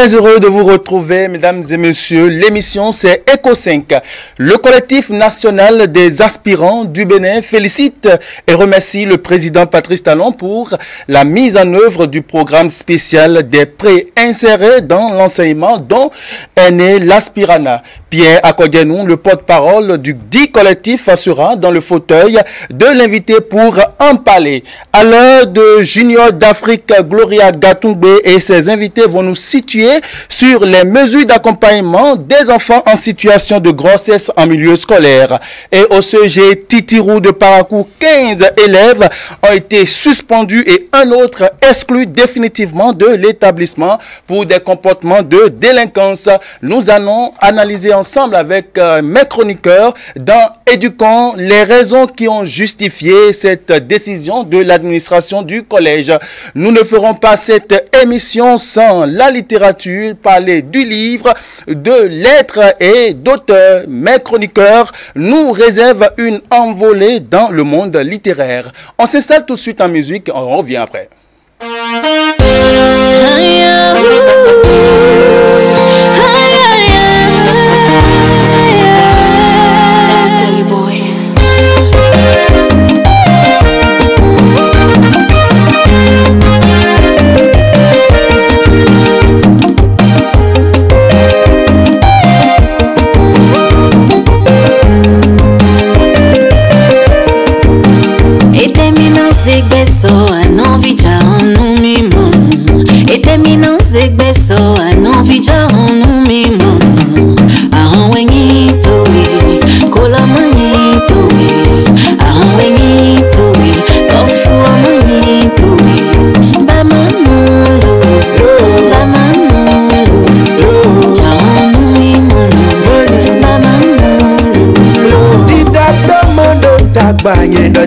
Très heureux de vous retrouver, mesdames et messieurs. L'émission, c'est ECO 5. Le collectif national des aspirants du Bénin félicite et remercie le président Patrice Talon pour la mise en œuvre du programme spécial des pré-insérés dans l'enseignement dont est né l'Aspirana. Pierre Akodianou, le porte-parole du dit collectif, sera dans le fauteuil de l'invité pour en parler. À l'heure de Junior d'Afrique, Gloria Gatoumbé et ses invités vont nous situer sur les mesures d'accompagnement des enfants en situation de grossesse en milieu scolaire. Et au CG Titirou de Parakou, 15 élèves ont été suspendus et un autre exclu définitivement de l'établissement pour des comportements de délinquance. Nous allons analyser ensemble avec mes chroniqueurs dans Éduquons les raisons qui ont justifié cette décision de l'administration du collège. Nous ne ferons pas cette émission sans la littérature, parler du livre, de lettres et d'auteurs. Mes chroniqueurs nous réservent une envolée dans le monde littéraire. On s'installe tout de suite en musique, on revient après.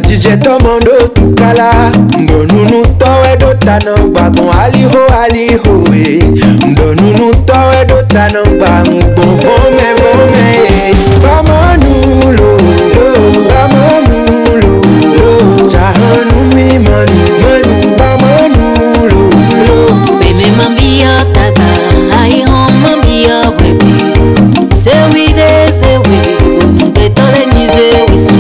DJ Tomondo tukala ndonunu towe dotano babon aliho aliho ndonunu towe dotano babon vome vome bamanulo bamanulo jahanu mi manu bamanulo beme mambia taga ai hom mambia webi sewi unde tole nize wisu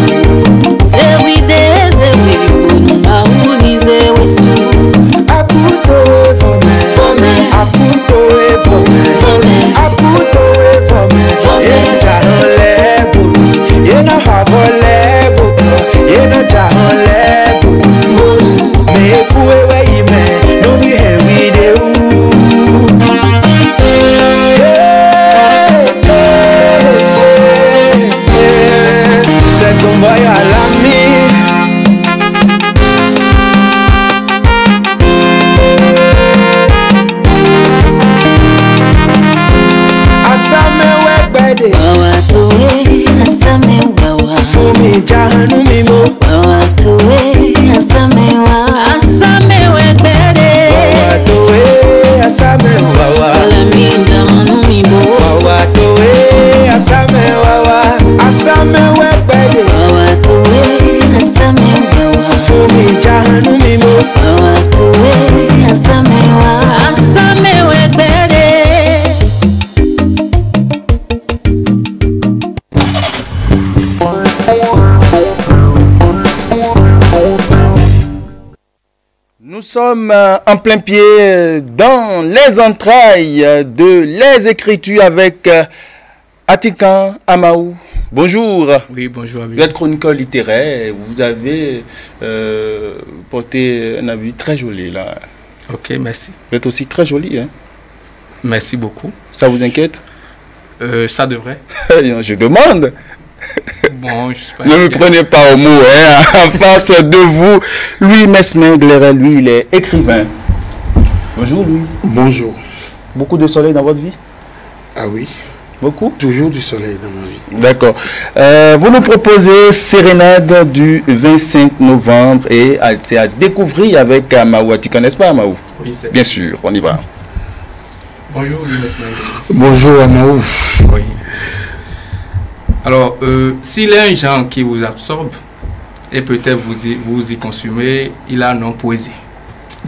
Nous sommes en plein pied dans les entrailles de les écritures avec Atikan Amaou. Bonjour. Oui, bonjour. Vous êtes chroniqueur littéraire. Vous avez porté un habit très joli là. Ok, merci. Vous êtes aussi très joli. Hein? Merci beaucoup. Ça vous inquiète? Ça devrait. Je demande. Bon, je sais pas. Ne me prenez pas au mot, hein. En face de vous, Louis Mesmin-Gleret, lui, il est écrivain. Bonjour, Louis. Bonjour. Beaucoup de soleil dans votre vie? Ah oui. Beaucoup? Toujours du soleil dans ma vie. D'accord. Vous nous proposez Sérénade du 25 novembre et c'est à découvrir avec Amaou Atikan, n'est-ce pas, Amaou? Oui, c'est bien sûr, on y va. Bonjour, Louis Mesmin-Gleret. Bonjour, Amaou. Oui. Alors, s'il est un genre qui vous absorbe et peut-être vous y consumez, il a un nom poésie.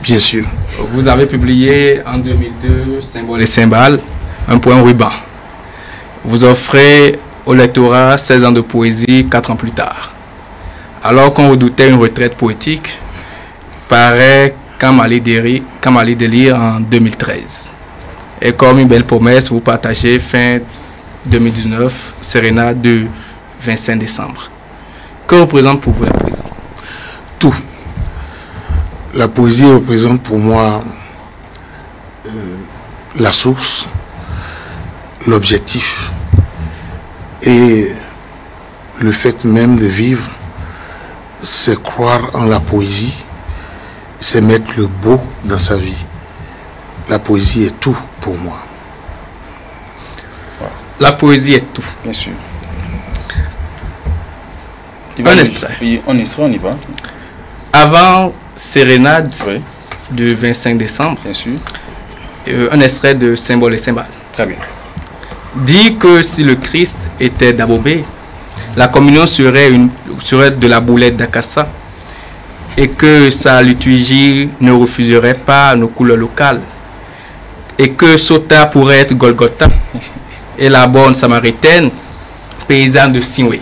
Bien sûr. Vous avez publié en 2002 Symboles et cymbales, un point ruban. Vous offrez au lectorat 16 ans de poésie 4 ans plus tard. Alors qu'on redoutait une retraite poétique, paraît Kamali Délire en 2013. Et comme une belle promesse, vous partagez fin 2019 Sérénade du 25 décembre. Que représente pour vous la poésie? Tout. La poésie représente pour moi la source, l'objectif et le fait même de vivre, c'est croire en la poésie, c'est mettre le beau dans sa vie. La poésie est tout pour moi. La poésie est tout. Bien sûr. Un extrait. Oui, on y va. Avant Sérénade Oui, du 25 décembre, bien sûr. un extrait de Symboles et cymbales. Très bien. Dit que si le Christ était d'Abobé, la communion serait de la boulette d'Akassa et que sa liturgie ne refuserait pas nos couleurs locales et que Sota pourrait être Golgotha et la bonne samaritaine paysanne de Sinwe.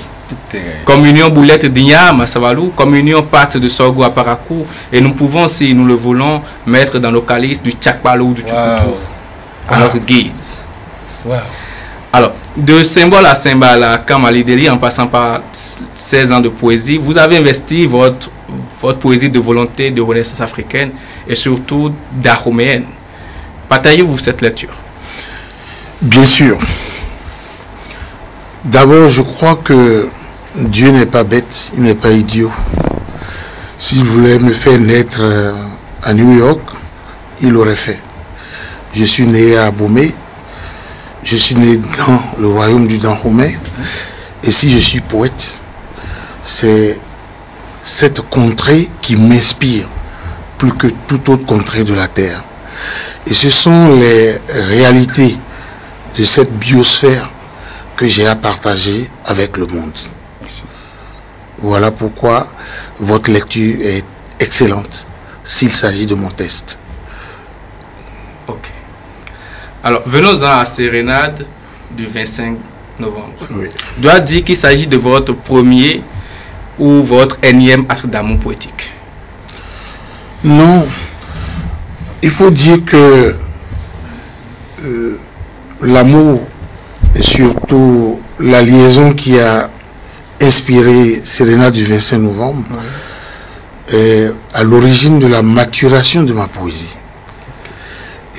Communion boulette d'Ignam à Savalou, communion pâte de sorgho à Parakou, et nous pouvons, si nous le voulons, mettre dans nos calices du tchakpalo ou du tchoukoutou à notre guise. Wow. Alors, de symbole à cymbale à Kamali Délire, en passant par 16 ans de poésie, vous avez investi votre poésie de volonté de renaissance africaine et surtout dahoméenne. Partagez-vous cette lecture? Bien sûr. D'abord, je crois que Dieu n'est pas bête, il n'est pas idiot. S'il voulait me faire naître à New York, il l'aurait fait. Je suis né à Abomey, je suis né dans le royaume du Dahomey, et si je suis poète, c'est cette contrée qui m'inspire plus que toute autre contrée de la terre. Et ce sont les réalités de cette biosphère que j'ai à partager avec le monde. Voilà pourquoi votre lecture est excellente s'il s'agit de mon test. Ok. Alors, venons-en à Sérénade du 25 novembre. Oui. Je dois dire qu'il s'agit de votre premier ou votre énième acte d'amour poétique. Non, il faut dire que l'amour et surtout la liaison qui a inspiré Sérénade du 25 novembre est à l'origine de la maturation de ma poésie.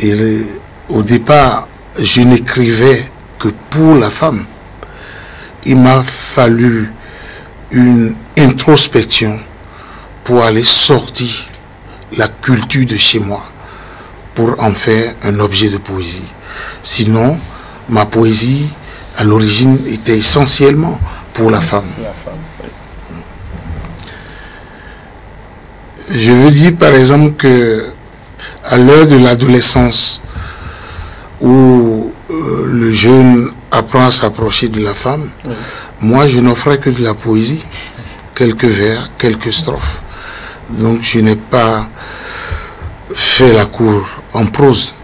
Et au départ, je n'écrivais que pour la femme. Il m'a fallu une introspection pour aller sortir la culture de chez moi, pour en faire un objet de poésie. Sinon, ma poésie, à l'origine, était essentiellement pour la femme. Je veux dire, par exemple, que à l'heure de l'adolescence, où le jeune apprend à s'approcher de la femme, moi, je n'offrais que de la poésie, quelques vers, quelques strophes. Donc, je n'ai pas fait la cour en prose.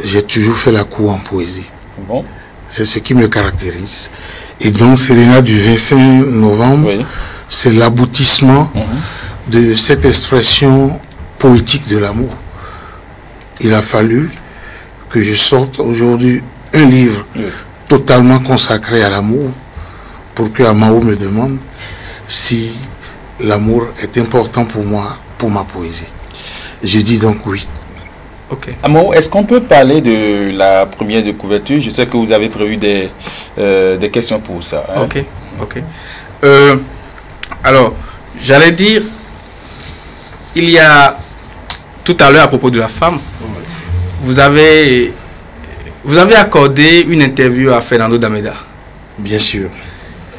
J'ai toujours fait la cour en poésie. Bon. C'est ce qui me caractérise. Et donc, Sérénade du 25 novembre, c'est l'aboutissement de cette expression poétique de l'amour. Il a fallu que je sorte aujourd'hui un livre totalement consacré à l'amour pour que Amao me demande si l'amour est important pour moi, pour ma poésie. Je dis donc oui. Ok. Amao, est-ce qu'on peut parler de la première de couverture? Je sais que vous avez prévu des questions pour ça. Hein? Ok, ok. Alors, j'allais dire, il y a tout à l'heure à propos de la femme, vous avez accordé une interview à Fernando Dameda. Bien sûr.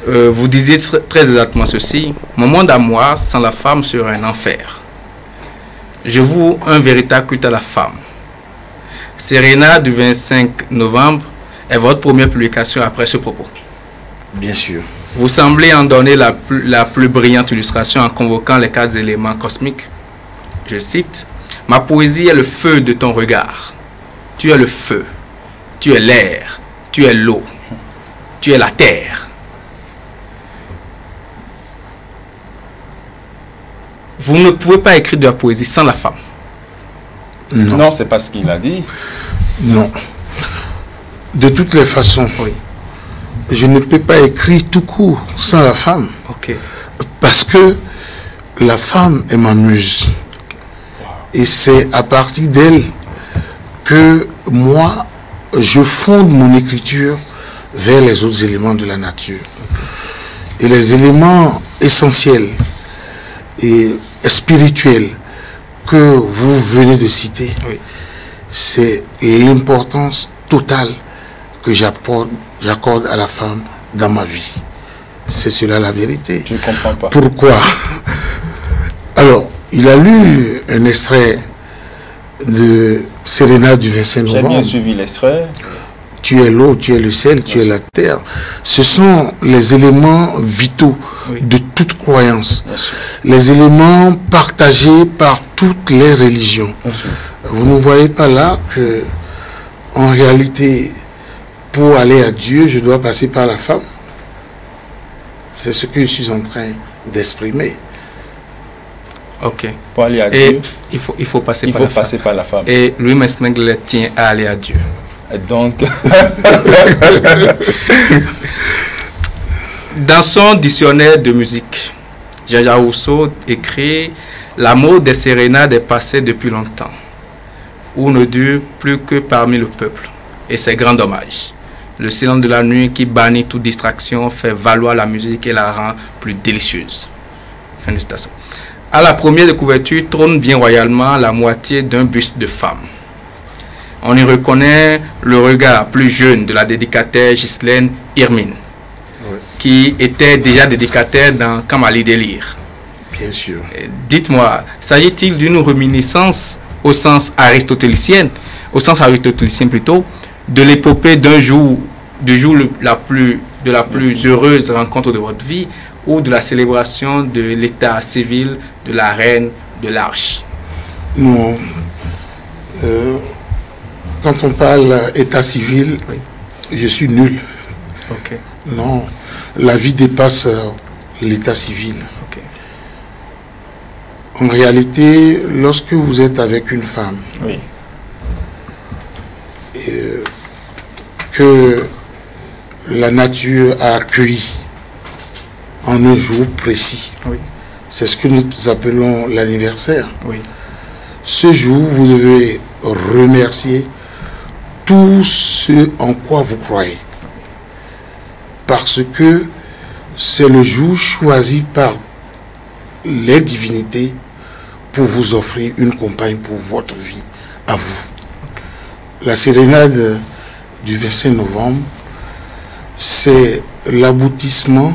Vous disiez très exactement ceci: mon monde à moi, sans la femme, serait un enfer. Je voue un véritable culte à la femme. Sérénade du 25 novembre est votre première publication après ce propos. Bien sûr. Vous semblez en donner la plus brillante illustration en convoquant les 4 éléments cosmiques. Je cite: Ma poésie est le feu de ton regard. Tu es le feu, tu es l'air, tu es l'eau, tu es la terre. Vous ne pouvez pas écrire de la poésie sans la femme. Non. Non, c'est pas ce qu'il a dit. Non. De toutes les façons, Oui. je ne peux pas écrire tout court sans la femme. Ok. Parce que la femme est ma muse. Et c'est à partir d'elle que moi, je fonde mon écriture vers les autres éléments de la nature. Et les éléments essentiels et spirituels que vous venez de citer, Oui. c'est l'importance totale que j'accorde à la femme dans ma vie. C'est cela la vérité. Je ne comprends pas. Pourquoi? Alors, il a lu un extrait de Sérénade du 25 J'ai bien novembre. suivi l'extrait. Tu es l'eau, tu es le ciel, tu es la terre. Ce sont les éléments vitaux Oui. de toute croyance. Bien sûr. Les éléments partagés par toutes les religions. Bien sûr. Vous ne voyez pas là que, en réalité, pour aller à Dieu, je dois passer par la femme. C'est ce que je suis en train d'exprimer. Ok. Pour aller à Et Dieu, il faut passer il par faut la femme. passer par la femme. Et Louis Mesnègle tient à aller à Dieu. Et donc, Dans son dictionnaire de musique, Jean-Jacques Rousseau écrit « L'amour des sérénades est passé depuis longtemps, ou ne dure plus que parmi le peuple, et c'est grand dommage. Le silence de la nuit qui bannit toute distraction fait valoir la musique et la rend plus délicieuse. » Fin de citation. À la première de couverture trône bien royalement la moitié d'un buste de femme. On y reconnaît le regard plus jeune de la dédicataire Ghislaine Irmine, qui était déjà dédicataire dans Kamali Délire. Bien sûr. Dites-moi, s'agit-il d'une réminiscence au sens aristotélicien plutôt, de l'épopée d'un jour, de la plus heureuse rencontre de votre vie, ou de la célébration de l'état civil de la reine de l'Arche? Non. Quand on parle état civil, Oui. je suis nul. Ok, Non. La vie dépasse l'état civil. ok. En réalité, lorsque vous êtes avec une femme, oui, que la nature a accueilli en un jour précis, Oui, c'est ce que nous appelons l'anniversaire. oui, Ce jour, vous devez remercier tout ce en quoi vous croyez. Parce que c'est le jour choisi par les divinités pour vous offrir une compagne pour votre vie, à vous. La sérénade du 25 novembre, c'est l'aboutissement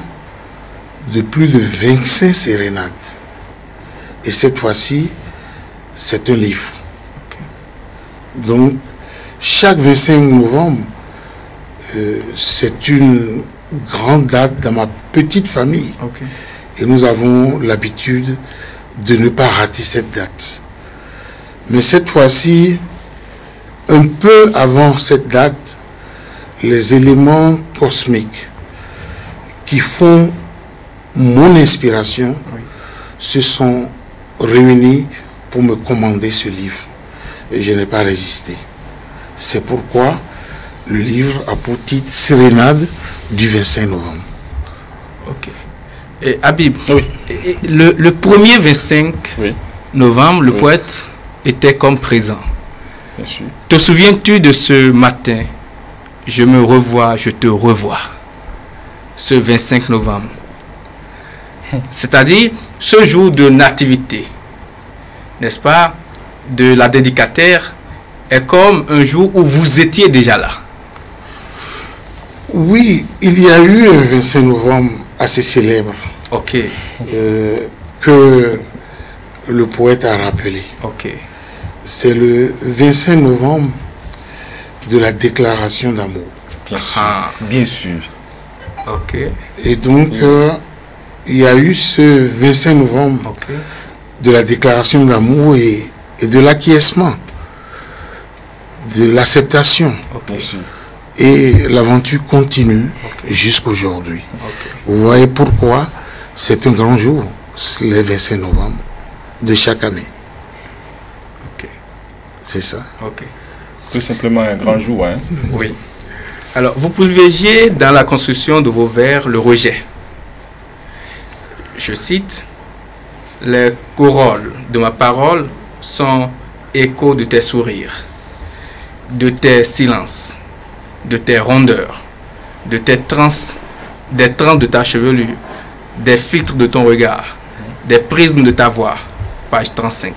de plus de 25 sérénades. Et cette fois-ci, c'est un livre. Donc, chaque 25 novembre, c'est une grande date dans ma petite famille. ok. Et nous avons l'habitude de ne pas rater cette date. Mais cette fois-ci, un peu avant cette date, les éléments cosmiques qui font mon inspiration Oui. se sont réunis pour me commander ce livre. Et je n'ai pas résisté. C'est pourquoi le livre a pour titre Sérénade du 25 novembre. Ok. Et Habib, oui, le premier 25 oui, novembre, le Oui. poète était comme présent. bien sûr. Te souviens-tu de ce matin? Je me revois, je te revois. Ce 25 novembre. C'est-à-dire ce jour de nativité, n'est-ce pas, de la dédicataire, est comme un jour où vous étiez déjà là. Oui, il y a eu un 25 novembre assez célèbre Ok, que le poète a rappelé. ok, C'est le 25 novembre de la déclaration d'amour. Bien sûr. Ah. Bien sûr. ok, Et donc, il y a eu ce 25 novembre ok, de la déclaration d'amour et et de l'acquiescement, de l'acceptation. Et l'aventure continue jusqu'aujourd'hui. Vous voyez pourquoi c'est un grand jour, le 25 novembre de chaque année. C'est ça. Tout simplement un grand jour. Hein? Oui. Alors, vous privilégiez dans la construction de vos vers le rejet. Je cite, « Les corolles de ma parole sont échos de tes sourires, de tes silences, de tes rondeurs, de tes transes, des transes de ta chevelure, des filtres de ton regard, des prismes de ta voix. » Page 35.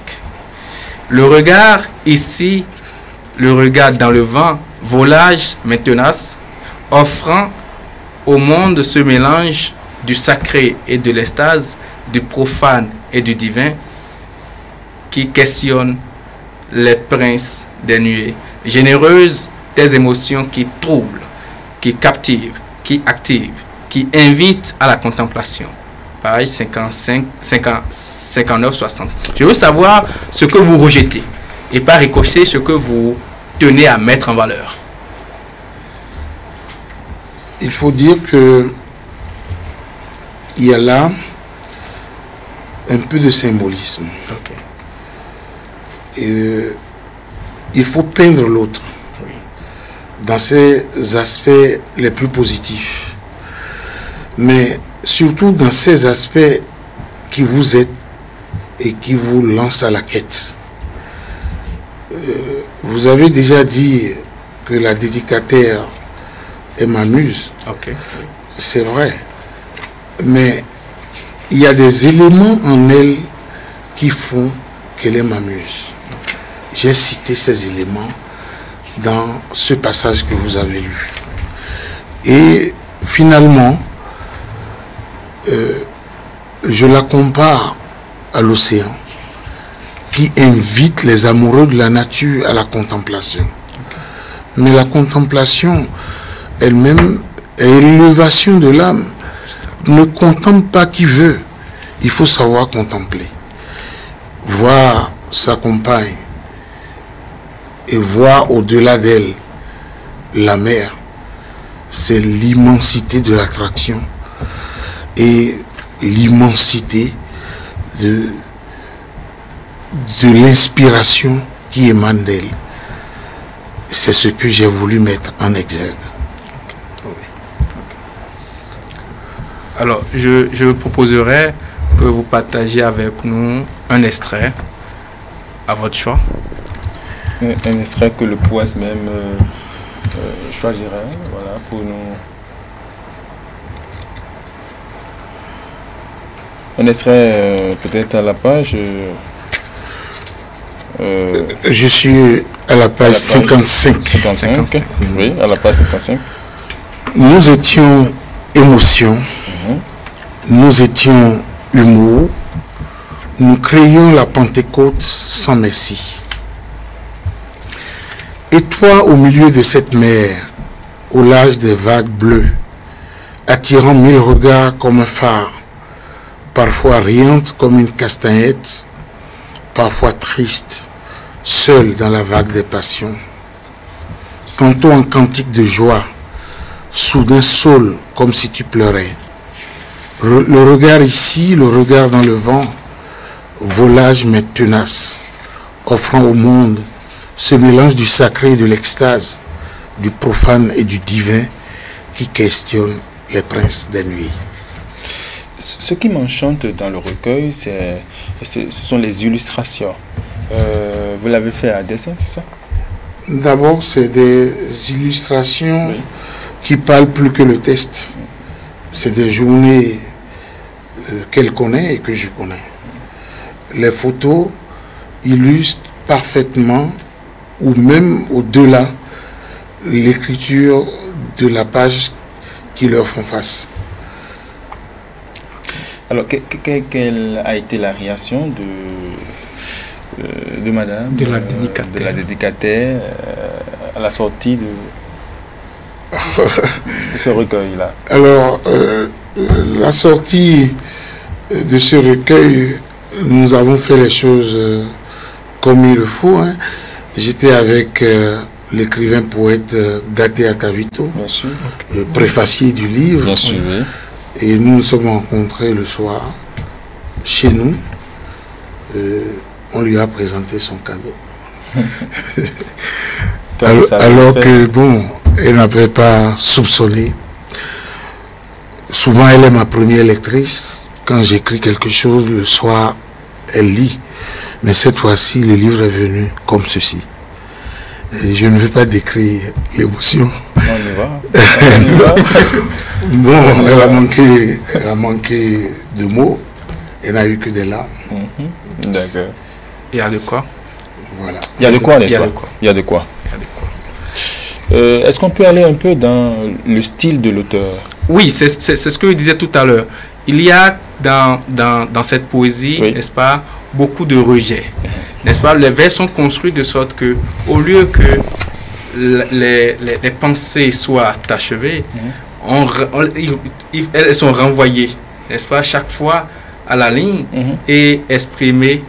Le regard ici, le regard dans le vent, volage mais tenace, offrant au monde ce mélange du sacré et de l'extase, du profane et du divin, qui questionne les princes des nuées. Généreuses, tes émotions qui troublent, qui captivent, qui activent, qui invitent à la contemplation. Page 59, 60. Je veux savoir ce que vous rejetez et par ricochet ce que vous tenez à mettre en valeur. Il faut dire que il y a là un peu de symbolisme. Et, il faut peindre l'autre dans ses aspects les plus positifs, mais surtout dans ces aspects qui vous aident et qui vous lancent à la quête. Vous avez déjà dit que la dédicataire est ma muse. C'est vrai. Mais il y a des éléments en elle qui font qu'elle est ma muse. J'ai cité ces éléments dans ce passage que vous avez lu. Et finalement, je la compare à l'océan qui invite les amoureux de la nature à la contemplation. Mais la contemplation elle-même est l'élévation de l'âme. Ne contemple pas qui veut. Il faut savoir contempler. Voir sa compagne et voir au-delà d'elle la mer. C'est l'immensité de l'attraction et l'immensité de l'inspiration qui émane d'elle. C'est ce que j'ai voulu mettre en exergue. Alors, je vous proposerai que vous partagiez avec nous un extrait à votre choix. Un extrait que le poète même choisirait, voilà, pour nous. Un extrait peut-être à la page. Je suis à la page 55. 55. Oui, à la page 55. Nous étions émotion, nous étions humour, nous créions la Pentecôte sans merci. Et toi, au milieu de cette mer, au large des vagues bleues, attirant 1000 regards comme un phare, parfois riante comme une castagnette, parfois triste, seule dans la vague des passions, tantôt en cantique de joie, soudain saule comme si tu pleurais. Le regard ici, le regard dans le vent, volage mais tenace, offrant au monde ce mélange du sacré et de l'extase, du profane et du divin qui questionne les princes des nuits. Ce qui m'enchante dans le recueil, ce sont les illustrations. Vous l'avez fait à dessin, c'est ça? D'abord, c'est des illustrations qui parlent plus que le texte. C'est des journées qu'elle connaît et que je connais. Les photos illustrent parfaitement ou même au-delà l'écriture de la page qui leur font face. Alors, quelle a été la réaction de madame, de la dédicataire à la sortie de ce recueil-là? Alors, la sortie de ce recueil, nous avons fait les choses comme il le faut. Hein. J'étais avec l'écrivain poète Daté Atavito, préfacier du livre. Bien sûr, oui. Et nous nous sommes rencontrés le soir chez nous. On lui a présenté son cadeau. alors que, bon, elle n'avait pas soupçonné. Souvent, elle est ma première lectrice. Quand j'écris quelque chose, le soir, elle lit. Mais cette fois-ci, le livre est venu comme ceci. Et je ne vais pas décrire l'émotion. On y va. Bon, elle a manqué de mots. Elle n'a eu que des larmes. D'accord. Il y a de quoi? Voilà. Il y a de quoi, n'est-ce pas? Il y a de quoi. Est-ce qu'on peut aller un peu dans le style de l'auteur? Oui, c'est ce que je disais tout à l'heure. Il y a dans cette poésie, n'est-ce pas, beaucoup de rejets. N'est-ce pas? Les vers sont construits de sorte que, au lieu que les pensées soient achevées, elles sont renvoyées, n'est-ce pas, chaque fois à la ligne et exprimées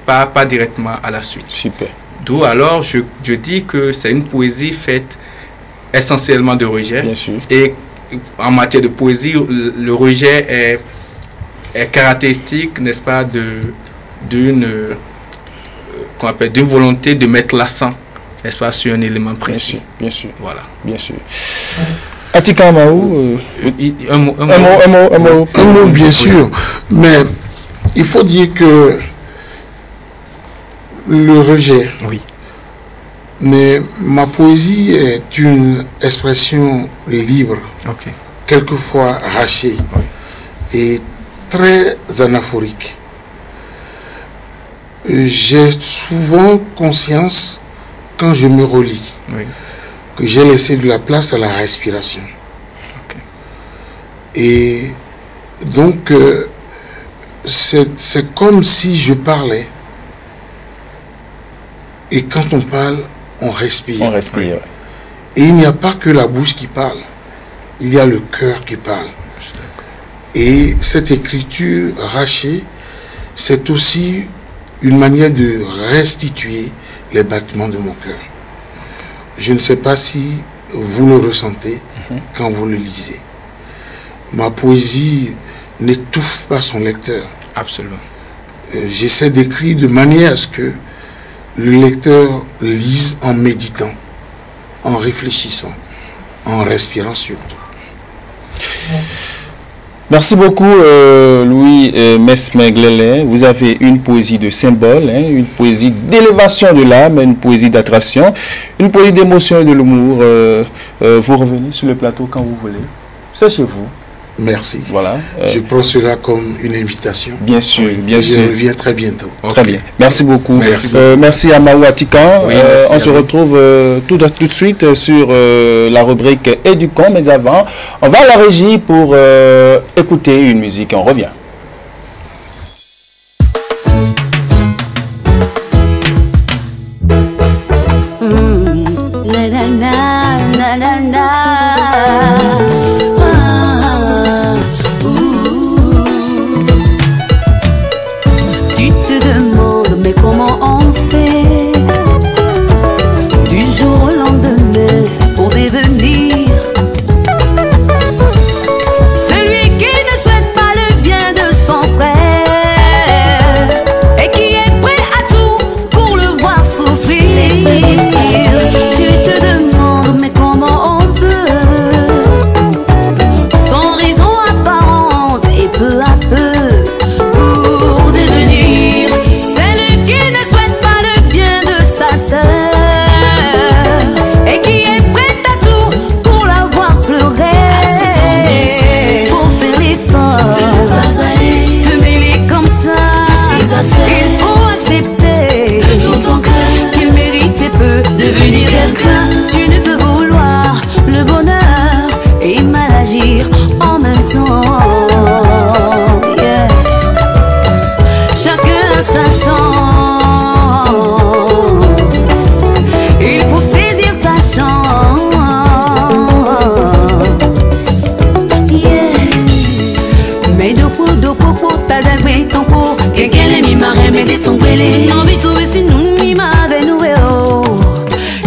pas directement à la suite. Super. D'où alors je dis que c'est une poésie faite essentiellement de rejet. Bien sûr. Et en matière de poésie, le rejet est caractéristique, n'est-ce pas, d'une volonté de mettre l'accent, n'est-ce pas, sur un élément précis. Bien sûr. Voilà. Bien sûr. Atika Amaou, un mot, bien sûr. Mais il faut dire que le rejet. Oui. Mais ma poésie est une expression libre, quelquefois hachée et très anaphorique. J'ai souvent conscience, quand je me relis, que j'ai laissé de la place à la respiration. Et donc, c'est comme si je parlais. Et quand on parle, on respire. On respire. Et il n'y a pas que la bouche qui parle. Il y a le cœur qui parle. Et cette écriture rachée, c'est aussi une manière de restituer les battements de mon cœur. Je ne sais pas si vous le ressentez quand vous le lisez. Ma poésie n'étouffe pas son lecteur. Absolument. J'essaie d'écrire de manière à ce que le lecteur lise en méditant, en réfléchissant, en respirant surtout. Merci beaucoup Louis Mesmeglele. Vous avez une poésie de symbole, une poésie d'élévation de l'âme, une poésie d'attraction, une poésie d'émotion et de l'humour. Vous revenez sur le plateau quand vous voulez. C'est chez vous. Merci. Voilà. Je prends cela comme une invitation. Bien sûr, bien sûr. Je reviens très bientôt. Très bien. Merci beaucoup. Merci. Merci à Maou Atikan. On se retrouve tout de suite sur la rubrique Éducons. Mais avant, on va à la régie pour écouter une musique et on revient. Ton Lele no bitu besinu ni mabenue o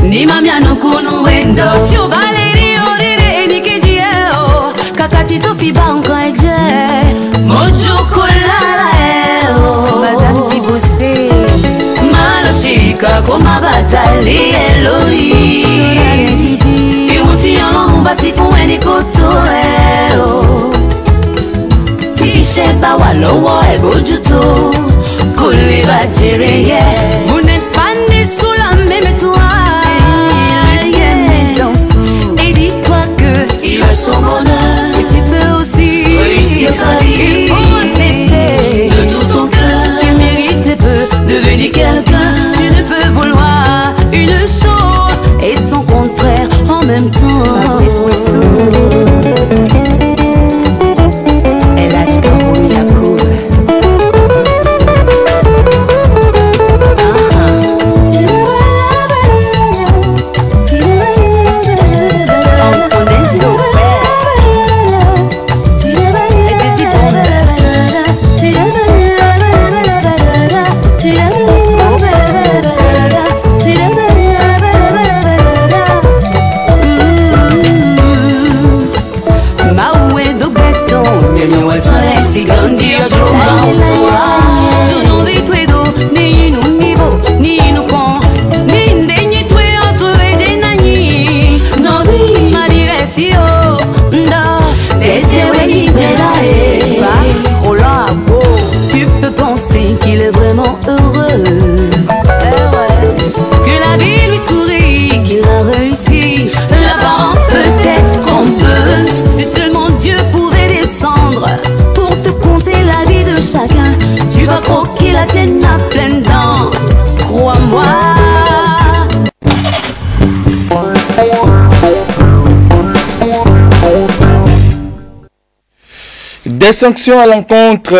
ni mamia no kunu wendo Tio Valeri orire enikeji o kakati to fi banko eje mojo kolala o Madame Dibosé malo shika koma batali eloi Iwuti yolo basi fueni koto o Sheba walowo ebojuto Kuli bajere Vous n'êtes pas né sous la même toile Et dis-toi que il a son bonheur Et tu peux aussi réussir ta vie Il faut accepter de tout ton cœur Tu mérites peu devenir quelqu'un Tu ne peux vouloir une chose Et son contraire en même temps Chacun, tu vas croquer la tienne à pleines dents, crois-moi. Des sanctions à l'encontre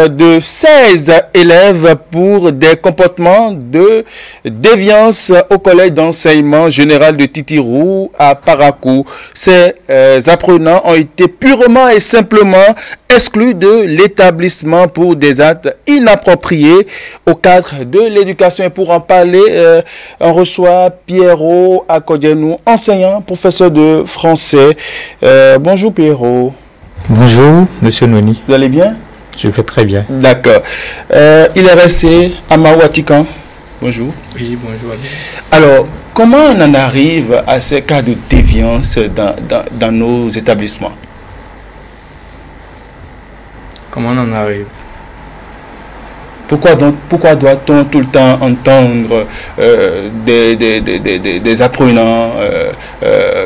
de 16 élèves pour des comportements de déviance au collège d'enseignement général de Titirou à Parakou. Ces apprenants ont été purement et simplement exclus de l'établissement pour des actes inappropriés au cadre de l'éducation. Et pour en parler, on reçoit Pierrot Akodjenou, enseignant, professeur de français. Bonjour Pierrot. Bonjour, monsieur Noni. Vous allez bien? Je vais très bien. D'accord. Il est resté à Mawatikan. Bonjour. Oui, bonjour. Alors, comment on en arrive à ces cas de déviance dans nos établissements? Comment on en arrive? Pourquoi doit-on tout le temps entendre des apprenants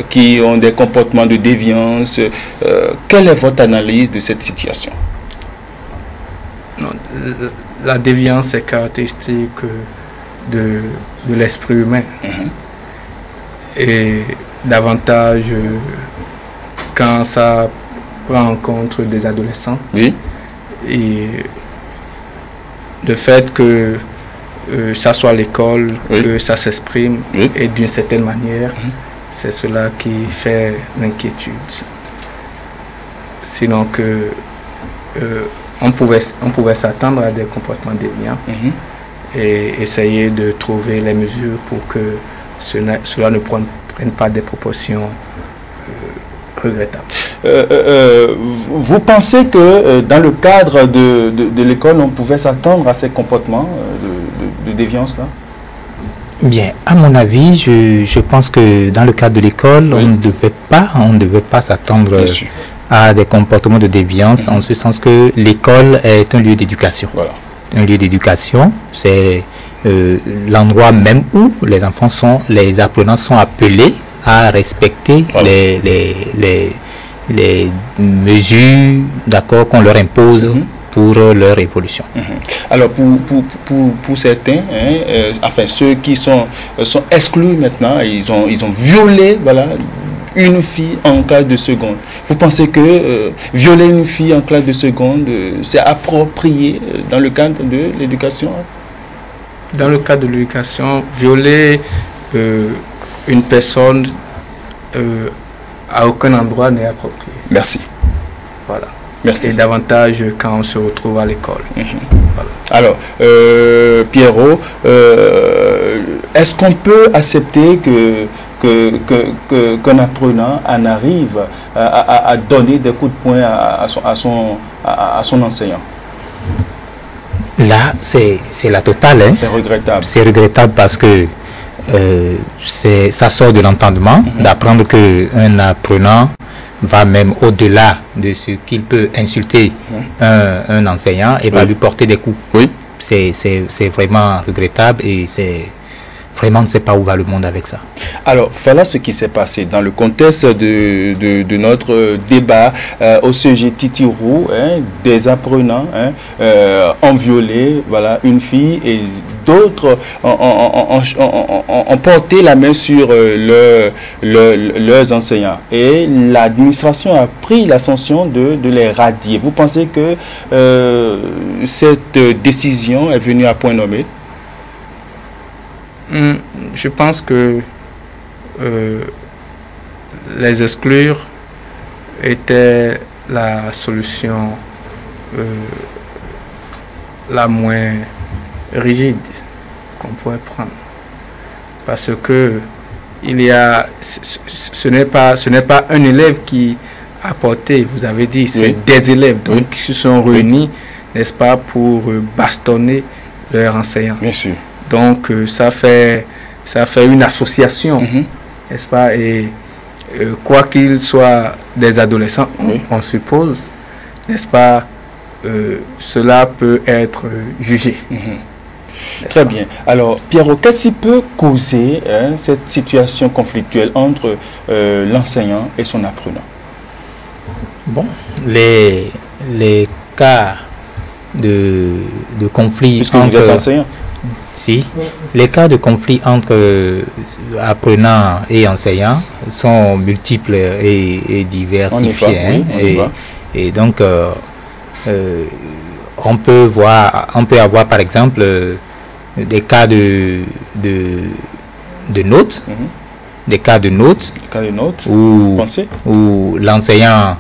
qui ont des comportements de déviance? Quelle est votre analyse de cette situation? Non, la déviance est caractéristique de l'esprit humain. Et davantage quand ça prend en compte des adolescents. Oui. Et le fait que ça soit à l'école, oui, que ça s'exprime, oui, et d'une certaine manière, c'est cela qui fait l'inquiétude. Sinon que on pouvait s'attendre à des comportements déviants et essayer de trouver les mesures pour que cela ne prenne pas des proportions regrettable. Vous pensez que dans le cadre de l'école, on pouvait s'attendre à ces comportements de déviance-là? Bien, à mon avis, je pense que dans le cadre de l'école, oui, on ne devait pas s'attendre à des comportements de déviance, en ce sens que l'école est un lieu d'éducation. Voilà. Un lieu d'éducation, c'est l'endroit même où les apprenants sont appelés à respecter, voilà, les mesures, d'accord, qu'on leur impose pour leur évolution. Alors pour certains, enfin ceux qui sont exclus maintenant, ils ont violé, voilà, une fille en classe de seconde. Vous pensez que violer une fille en classe de seconde, c'est approprié dans le cadre de l'éducation? Dans le cadre de l'éducation, violer une personne à aucun endroit n'est approprié. Merci. Voilà. Merci. Et davantage quand on se retrouve à l'école. Voilà. Alors, Pierrot, est-ce qu'on peut accepter qu'un apprenant en arrive à donner des coups de poing à son enseignant? Là, c'est la totale. Hein. C'est regrettable. C'est regrettable parce que ça sort de l'entendement d'apprendre qu'un apprenant va même au-delà de ce qu'il peut insulter un enseignant et va lui porter des coups. Oui. C'est vraiment regrettable et vraiment, on ne sait pas où va le monde avec ça. Alors, voilà ce qui s'est passé dans le contexte de notre débat au sujet Titirou. Des apprenants ont violé une fille et d'autres ont porté la main sur leurs enseignants. Et l'administration a pris la sanction de les radier. Vous pensez que cette décision est venue à point nommé? Je pense que les exclure était la solution la moins rigide qu'on pourrait prendre, parce que ce n'est pas un élève qui a porté, vous avez dit, c'est des élèves donc qui se sont réunis, n'est-ce pas, pour bastonner leurs enseignants. Bien sûr. Donc ça fait une association, n'est-ce pas, et quoi qu'ils soient des adolescents, on suppose, n'est-ce pas, cela peut être jugé. Très bien. Alors, Pierrot, qu'est-ce qui peut causer cette situation conflictuelle entre l'enseignant et son apprenant? Bon, les cas de conflit puisque vous êtes enseignant. Si, les cas de conflit entre apprenants et enseignants sont multiples et diversifiés. Et donc, on peut avoir par exemple des cas de notes, des cas de notes où l'enseignant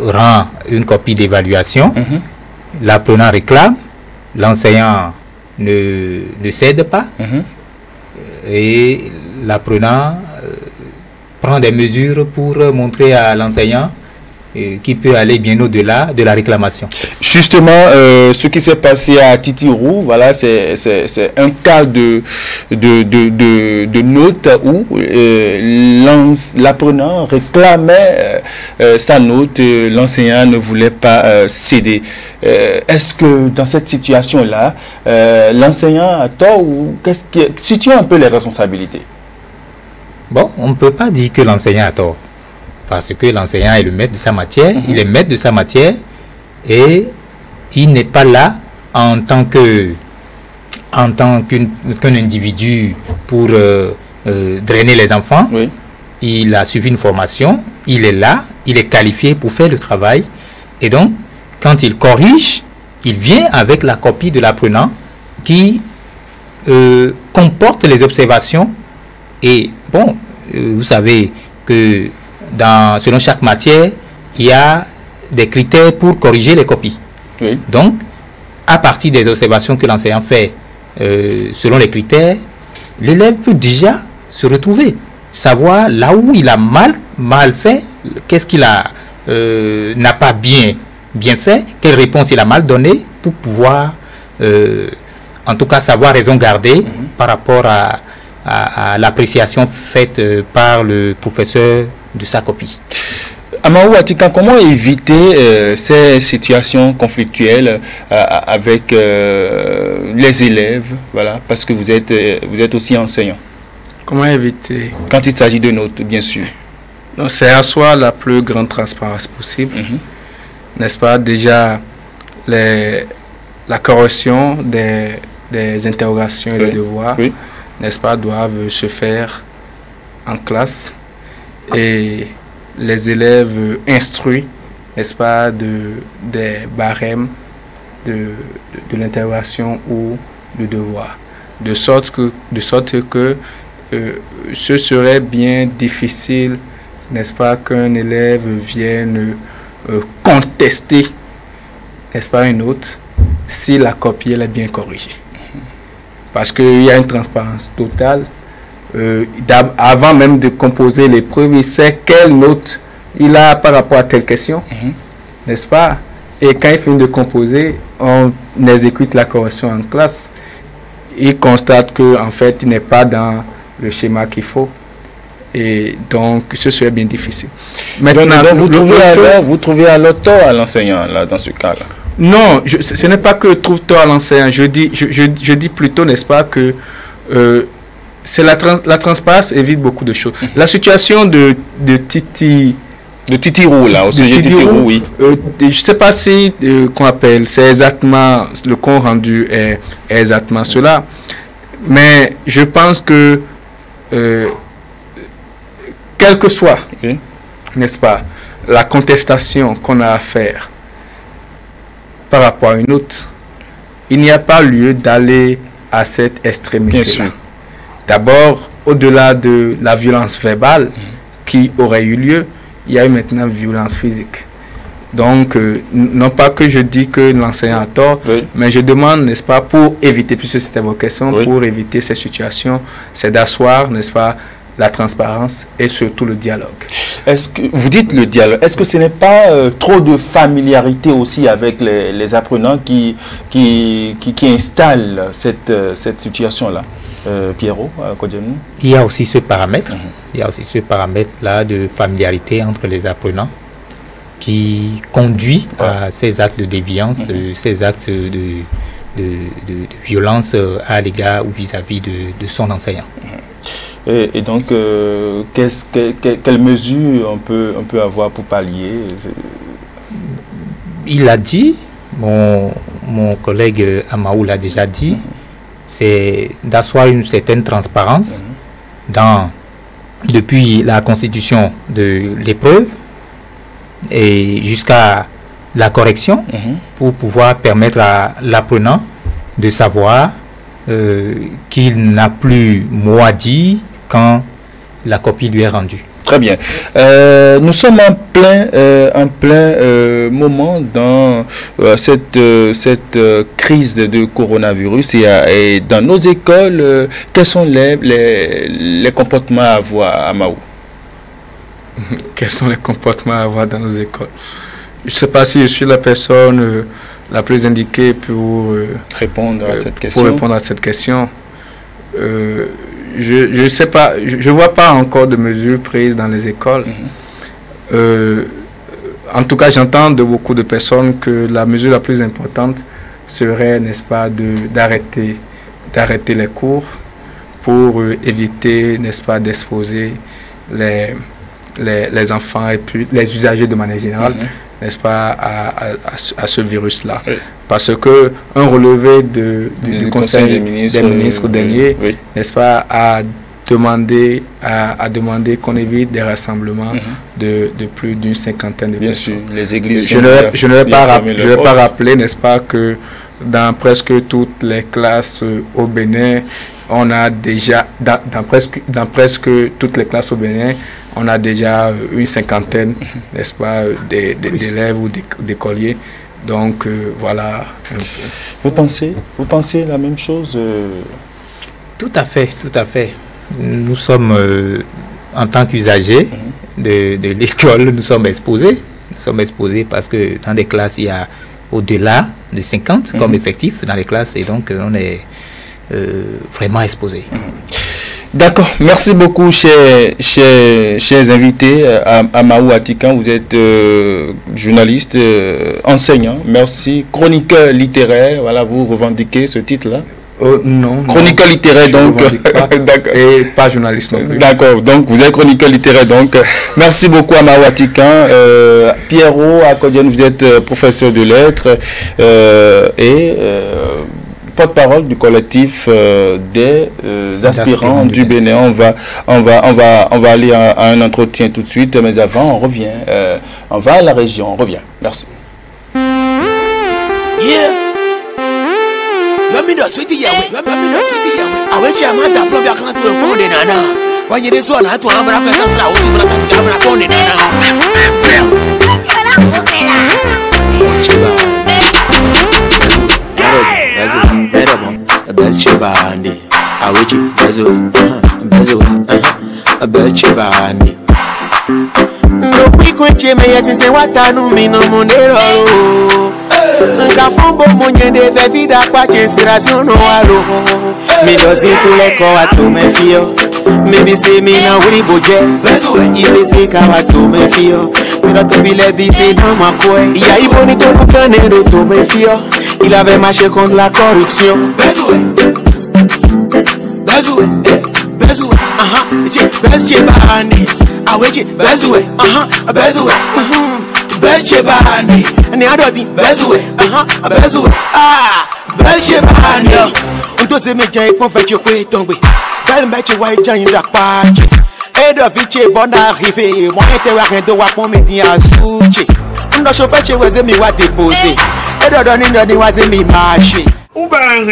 rend une copie d'évaluation, l'apprenant réclame, l'enseignant ne cède pas et l'apprenant prend des mesures pour montrer à l'enseignant qui peut aller bien au-delà de la réclamation. Justement, ce qui s'est passé à Titirou, voilà, c'est un cas de note où l'apprenant réclamait sa note, l'enseignant ne voulait pas céder. Est-ce que dans cette situation-là, l'enseignant a tort ou situe un peu les responsabilités? Bon, on ne peut pas dire que l'enseignant a tort. Parce que l'enseignant est le maître de sa matière, il est maître de sa matière et il n'est pas là en tant qu'un individu pour drainer les enfants. Il a suivi une formation, il est là, il est qualifié pour faire le travail et donc quand il corrige, il vient avec la copie de l'apprenant qui comporte les observations et bon, vous savez que selon chaque matière, il y a des critères pour corriger les copies. Donc, à partir des observations que l'enseignant fait selon les critères, l'élève peut déjà se retrouver, savoir là où il a mal fait, qu'est-ce qu'il n'a pas bien fait, quelle réponse il a mal donnée pour pouvoir, en tout cas, savoir raison garder par rapport à l'appréciation faite par le professeur de sa copie. Amaou Atika, comment éviter ces situations conflictuelles avec les élèves, voilà, parce que vous êtes aussi enseignant? Comment éviter? Quand il s'agit de notes, bien sûr. C'est à soi la plus grande transparence possible, n'est-ce pas? Déjà, la correction des interrogations et des devoirs, n'est-ce pas, doivent se faire en classe. Et les élèves instruits, n'est-ce pas, des barèmes de l'interrogation ou du devoir. De sorte que ce serait bien difficile, n'est-ce pas, qu'un élève vienne contester, n'est-ce pas, une note si la copie elle est bien corrigée. Parce qu'il y a une transparence totale. Avant même de composer l'épreuve, il sait quelle note il a par rapport à telle question, n'est-ce pas? Et quand il finit de composer, on exécute la correction en classe. Il constate qu'en fait, il n'est pas dans le schéma qu'il faut. Et donc, ce serait bien difficile. Maintenant, vous trouvez alors tort à l'enseignant, là, dans ce cas-là? Non, ce n'est pas que je trouve tort à l'enseignant. Je dis plutôt, n'est-ce pas, que c'est la transparence évite beaucoup de choses. La situation de Titi... De Titirou, là, au sujet de Titirou, oui. Je ne sais pas si, qu'on appelle, c'est exactement, le compte rendu est exactement cela. Mais je pense que, quel que soit, n'est-ce pas, la contestation qu'on a à faire par rapport à une autre, il n'y a pas lieu d'aller à cette extrémité-là. D'abord, au-delà de la violence verbale qui aurait eu lieu, il y a eu maintenant violence physique. Donc, non pas que je dis que l'enseignant a tort, mais je demande, n'est-ce pas, pour éviter, puisque c'était votre question, pour éviter ces situations, c'est d'asseoir, n'est-ce pas, la transparence et surtout le dialogue. Est-ce que vous dites le dialogue, est-ce que ce n'est pas trop de familiarité aussi avec les apprenants qui installent cette situation-là? Pierrot, à Kodjemnou? Il y a aussi ce paramètre, il y a aussi ce paramètre-là de familiarité entre les apprenants qui conduit à ces actes de déviance, ces actes de violence à l'égard ou vis-à-vis de son enseignant. Et donc, quelles mesures on peut avoir pour pallier? Il l'a dit, mon collègue Amaou l'a déjà dit, c'est d'asseoir une certaine transparence depuis la constitution de l'épreuve et jusqu'à la correction pour pouvoir permettre à l'apprenant de savoir qu'il n'a plus mot à dire quand la copie lui est rendue. Très bien. Nous sommes en plein moment dans cette crise de coronavirus et dans nos écoles, quels sont les comportements à avoir à Mahou? Quels sont les comportements à avoir dans nos écoles? Je ne sais pas si je suis la personne la plus indiquée pour répondre à cette question. Je ne sais pas, je ne vois pas encore de mesures prises dans les écoles. En tout cas, j'entends de beaucoup de personnes que la mesure la plus importante serait, n'est-ce pas, d'arrêter les cours pour éviter, n'est-ce pas, d'exposer les enfants et puis les usagers de manière générale, n'est-ce pas, à ce virus-là. Parce que un relevé du Conseil des ministres dernier, n'est-ce pas, a demandé qu'on évite des rassemblements de plus d'une cinquantaine de personnes. Bien sûr, les églises. Je ne vais pas rappeler, n'est-ce pas, que dans presque toutes les classes au Bénin, on a déjà, dans presque toutes les classes au Bénin, on a déjà une cinquantaine, n'est-ce pas, d'élèves ou d'écoliers. Donc voilà. Vous pensez la même chose? Tout à fait. Nous sommes, en tant qu'usagers de l'école, nous sommes exposés. Parce que dans des classes, il y a au-delà de 50 comme effectif dans les classes. Et donc, on est vraiment exposés. D'accord, merci beaucoup chers invités. Amaou Atikan, vous êtes journaliste, enseignant, merci, chroniqueur littéraire, voilà, vous revendiquez ce titre-là? Non. Chroniqueur littéraire, donc. D'accord. Et pas journaliste non plus. D'accord, donc vous êtes chroniqueur littéraire, donc. Merci beaucoup Amaou Atikan. Pierrot Akodian, vous êtes professeur de lettres et porte-parole du collectif des aspirants du Bénin. On va aller à un entretien tout de suite, mais avant on revient. On va à la région, on revient. Merci. bandi, awechi bezo, beche bandi. No piquenche me yesinse watanu mino monero. Nka fombo monye de fe vida kwa inspiration no alo. Mi dozi suleko watu me fio. Maybe say me na wuri boje. Ise se ka watu me fio. Mi do to bile vite dans ma coin. Il y a eu bonito du canero to me fio. Il avait marché contre la corruption. Bezoué, bezoué, bezoué bani, awechi, bezoué, bezoué, bezoué bani, ni adoti, bezoué, bezoué, bezoué bani. On doit se mettre et pour faire tu peux tomber. Belle mettre white giant dark patches. Et de vicher bon arrivé, moi était rien de voir pour me dire à souche. On doit chauffer chez vous mi wa déposer. Et de donner de wa mi marcher. Où ben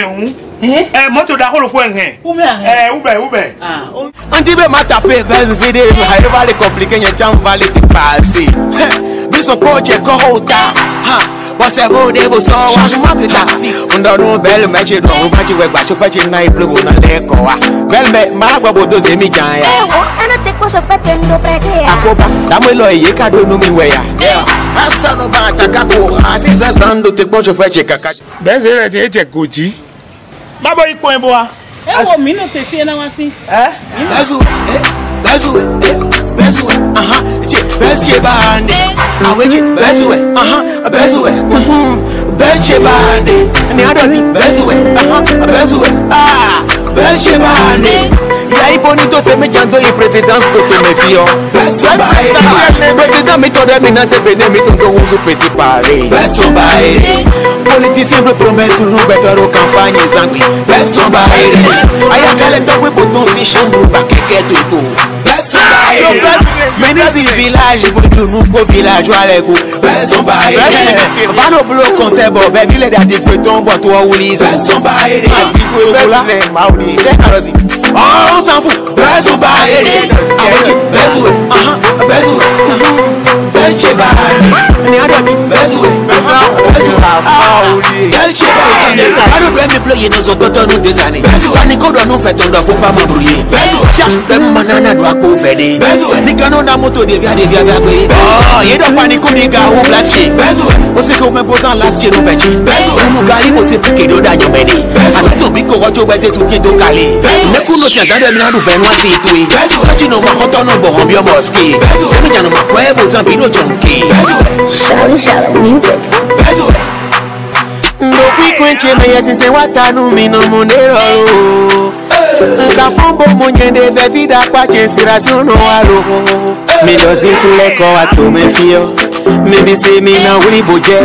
moto d'accord le point on dit m'a tapé base vidéo il va les compliquer il va les dépasser biso coach kohota Você cerveau devo só changement de tactique on donne belle match do match we gba chauffeur chez na iple na leko wa belle me ma gba bodo ze mi jan ya ana te ko chauffeur te ndo prese ya akoba damo lo iye ka do no mi we ya asa no ba taka ko asisa sando te ko chauffeur chez kaka ben c'est le te koji babo iko en boa ewo mi no te fie na wasi Bezoué, Bezoué bande, awechi, Bezoué, Bezoué, Bezoué bande, ni adoti, Bezoué, Bezoué, Bezoué bande. Ya y bonito se me llamando y présidence de me fio. Président me toda mina se bene mi tondo uso petit pare. Politicien me promet sur nous betoro campagne zangui. Aya kale to we bouton si chambre ba keke to. Menezi village pour nous pour village alego. Va no bloc conseil bo ve ville da des feuilletons bo to oulise. On s'en fout. Bezou baye. Awechi, bezoué. Bezoué. Belche baye. Ni adoti, bezoué. Bezoué. Belche baye. Ado doit me ployer nos autotones nous des années. Fani kodo nous fait on doit faut pas m'embrouiller. Tiens, dem manana doit couvrir. Ni canon na moto devia gwe. Oh, ye do fani ko diga ou placer. O se ko me posan l'acier no vechi. Mu gali bo se pique do da nyomeni. Ani to biko wacho bese su pieto kale. Ne kuno si andade mi na du venwa si tui. Tachi no ma hoto no bo hombio mosque. Se mi jano ma kwe bo zambido jonki. Shallow music. No piquenche me yesinse watanu mi no monero. Nka fombo monye de ve vida kwa inspiration no alo. Mi dozi suleko watu me fio. Maybe say me na wuri boje.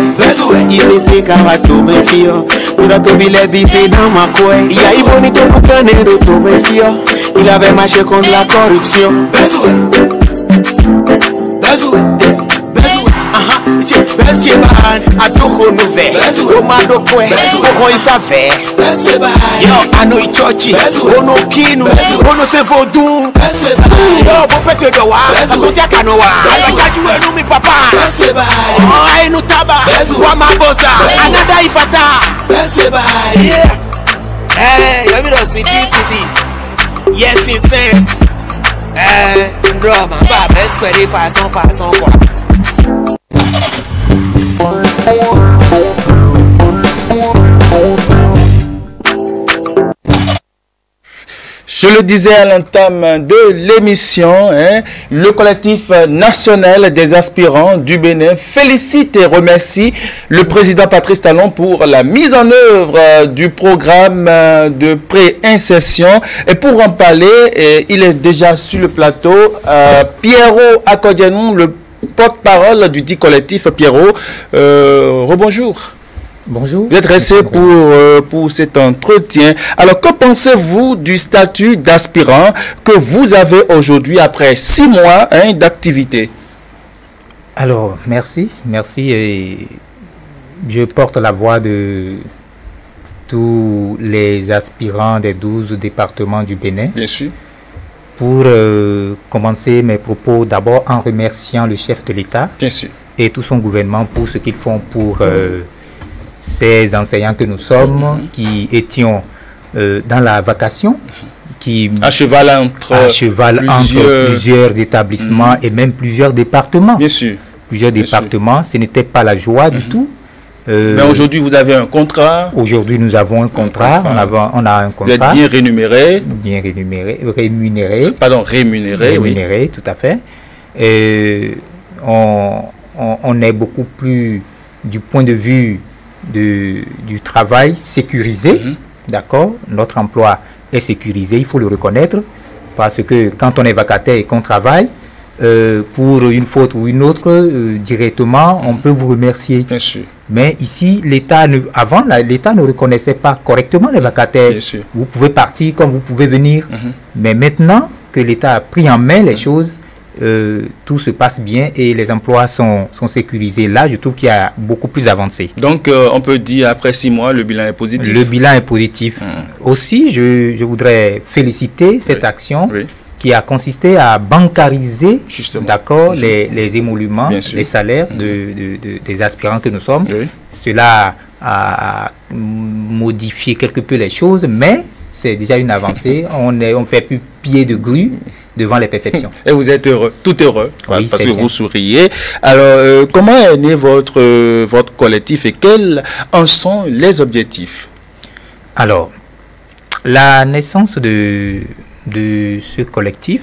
Ise se ka watu me fio. Mira to bile vite dans ma coin. Il y a eu bonito du canero to me fio. Il avait marché contre la corruption. Bezoué ban, adoko nouvel. Omado kwe, oko isafe. Yo, ano ichochi, ono kinu, ono se vodou. Yo, bo pete dowa, asotia kanowa. Alakaji wenu mi papa. Oh, ainu taba, wama bosa, anada ifata. Yeah. Hey, you know sweetie. Yes, insane. Drama, ba, best query façon quoi. Je le disais à l'entame de l'émission, le collectif national des aspirants du Bénin félicite et remercie le président Patrice Talon pour la mise en œuvre du programme de pré-insertion. Et pour en parler, il est déjà sur le plateau, Pierrot Akodianou, le porte-parole du dit collectif. Pierrot, rebonjour. Bonjour. Vous êtes resté pour cet entretien. Alors, que pensez-vous du statut d'aspirant que vous avez aujourd'hui après 6 mois d'activité? Alors, merci. Et je porte la voix de tous les aspirants des 12 départements du Bénin. Bien sûr. Pour commencer mes propos, d'abord en remerciant le chef de l'État. Bien sûr. Et tout son gouvernement pour ce qu'ils font pour ces enseignants que nous sommes, qui étions dans la vacation, qui à cheval entre plusieurs établissements et même plusieurs départements. Bien sûr. Plusieurs départements, ce n'était pas la joie du tout. Mais aujourd'hui, vous avez un contrat. Aujourd'hui, nous avons un contrat. On a un contrat. Vous êtes bien rémunéré. Bien rémunéré. Pardon, rémunéré. Rémunéré, oui. Tout à fait. Et on est beaucoup plus, du point de vue du travail, sécurisé. D'accord. Notre emploi est sécurisé, il faut le reconnaître. Parce que quand on est vacataire et qu'on travaille, pour une faute ou une autre, directement, on peut vous remercier. Bien sûr. Mais ici, avant, l'État ne reconnaissait pas correctement les vacataires. Bien sûr. Vous pouvez partir comme vous pouvez venir. Mais maintenant que l'État a pris en main les choses, tout se passe bien et les emplois sont sécurisés. Là, je trouve qu'il y a beaucoup plus avancé. Donc, on peut dire, après 6 mois, le bilan est positif. Le bilan est positif. Aussi, je voudrais féliciter cette action qui a consisté à bancariser les émoluments, les salaires des aspirants que nous sommes. Cela a modifié quelque peu les choses, mais c'est déjà une avancée. On ne fait plus pied de grue devant les perceptions. Et vous êtes heureux, tout heureux, oui, parce que vous souriez. Alors, comment est né votre collectif et quels en sont les objectifs? Alors, la naissance de ce collectif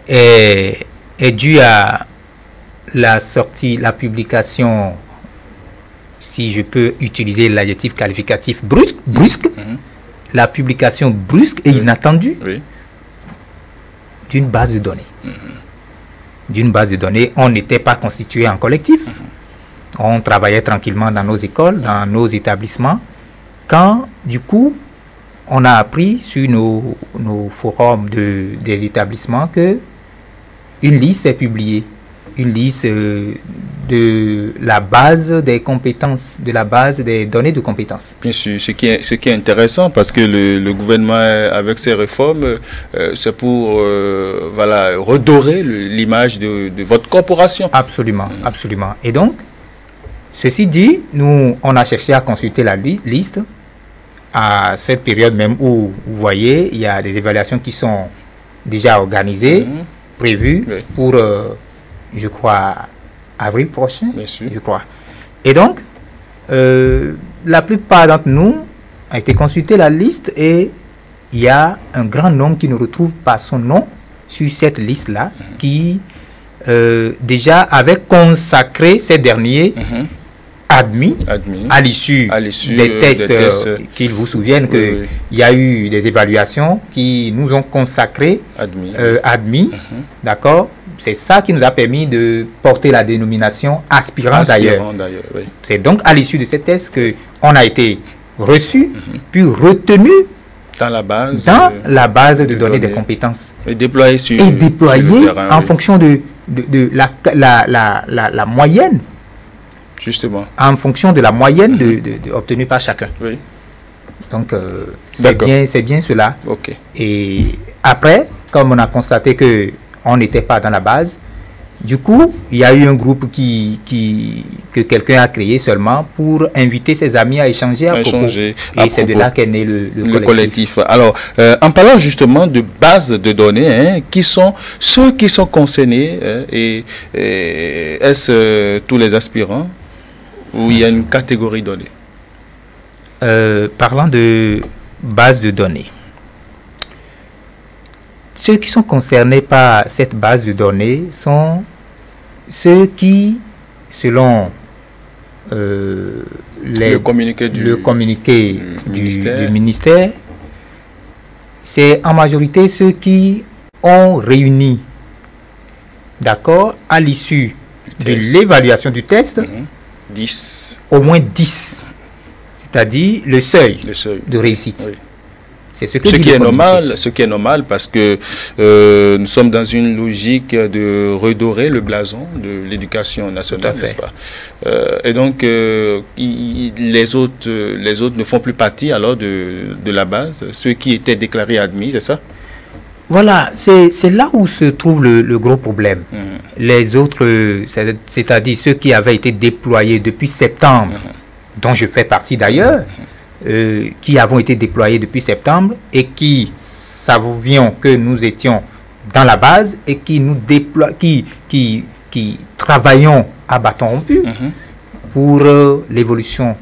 est due à la publication, si je peux utiliser l'adjectif qualificatif brusque, la publication brusque et inattendue d'une base de données. D'une base de données, on n'était pas constitué en collectif. On travaillait tranquillement dans nos écoles, dans nos établissements. Quand, du coup, on a appris sur nos forums des établissements que une liste est publiée. Une liste de la base des compétences, de la base des données de compétences. Bien sûr, ce qui est intéressant parce que le gouvernement, avec ses réformes, c'est pour redorer l'image de votre corporation. Absolument, absolument. Et donc, ceci dit, nous, on a cherché à consulter la liste à cette période même où, vous voyez, il y a des évaluations qui sont déjà organisées, prévues pour, je crois, avril prochain, je crois. Et donc, la plupart d'entre nous a été consulté la liste et il y a un grand nombre qui ne retrouve pas son nom sur cette liste-là, qui déjà avait consacré ces derniers admis à l'issue des tests, qu'ils vous souviennent qu'il y a eu des évaluations qui nous ont consacré admis, d'accord. C'est ça qui nous a permis de porter la dénomination aspirant d'ailleurs. C'est donc à l'issue de ces tests qu'on a été reçu, puis retenu dans la base de données des compétences. Et déployé en fonction de la moyenne. Justement. En fonction de la moyenne obtenue par chacun. Oui. Donc, c'est bien cela. Okay. Et après, comme on a constaté qu'on n'était pas dans la base, du coup, il y a eu un groupe que quelqu'un a créé seulement pour inviter ses amis à échanger à propos. Et c'est de là qu'est né le collectif. Alors, en parlant justement de bases de données, qui sont ceux qui sont concernés et est-ce tous les aspirants ou il y a une catégorie donnée? Parlant de bases de données, ceux qui sont concernés par cette base de données sont ceux qui, selon le communiqué du ministère, c'est en majorité ceux qui ont réuni, d'accord, à l'issue de l'évaluation du test, 10. Au moins 10, c'est-à-dire le seuil de réussite. Oui. C'est ce qui est normal parce que nous sommes dans une logique de redorer le blason de l'éducation nationale, n'est-ce pas? Et donc les autres ne font plus partie alors de la base, ceux qui étaient déclarés admis, c'est ça? Voilà, c'est là où se trouve le gros problème. Les autres, c'est-à-dire ceux qui avaient été déployés depuis septembre, dont je fais partie d'ailleurs, qui avons été déployés depuis septembre et qui savions que nous étions dans la base et qui nous qui travaillons à bâton rompu pour l'évolution,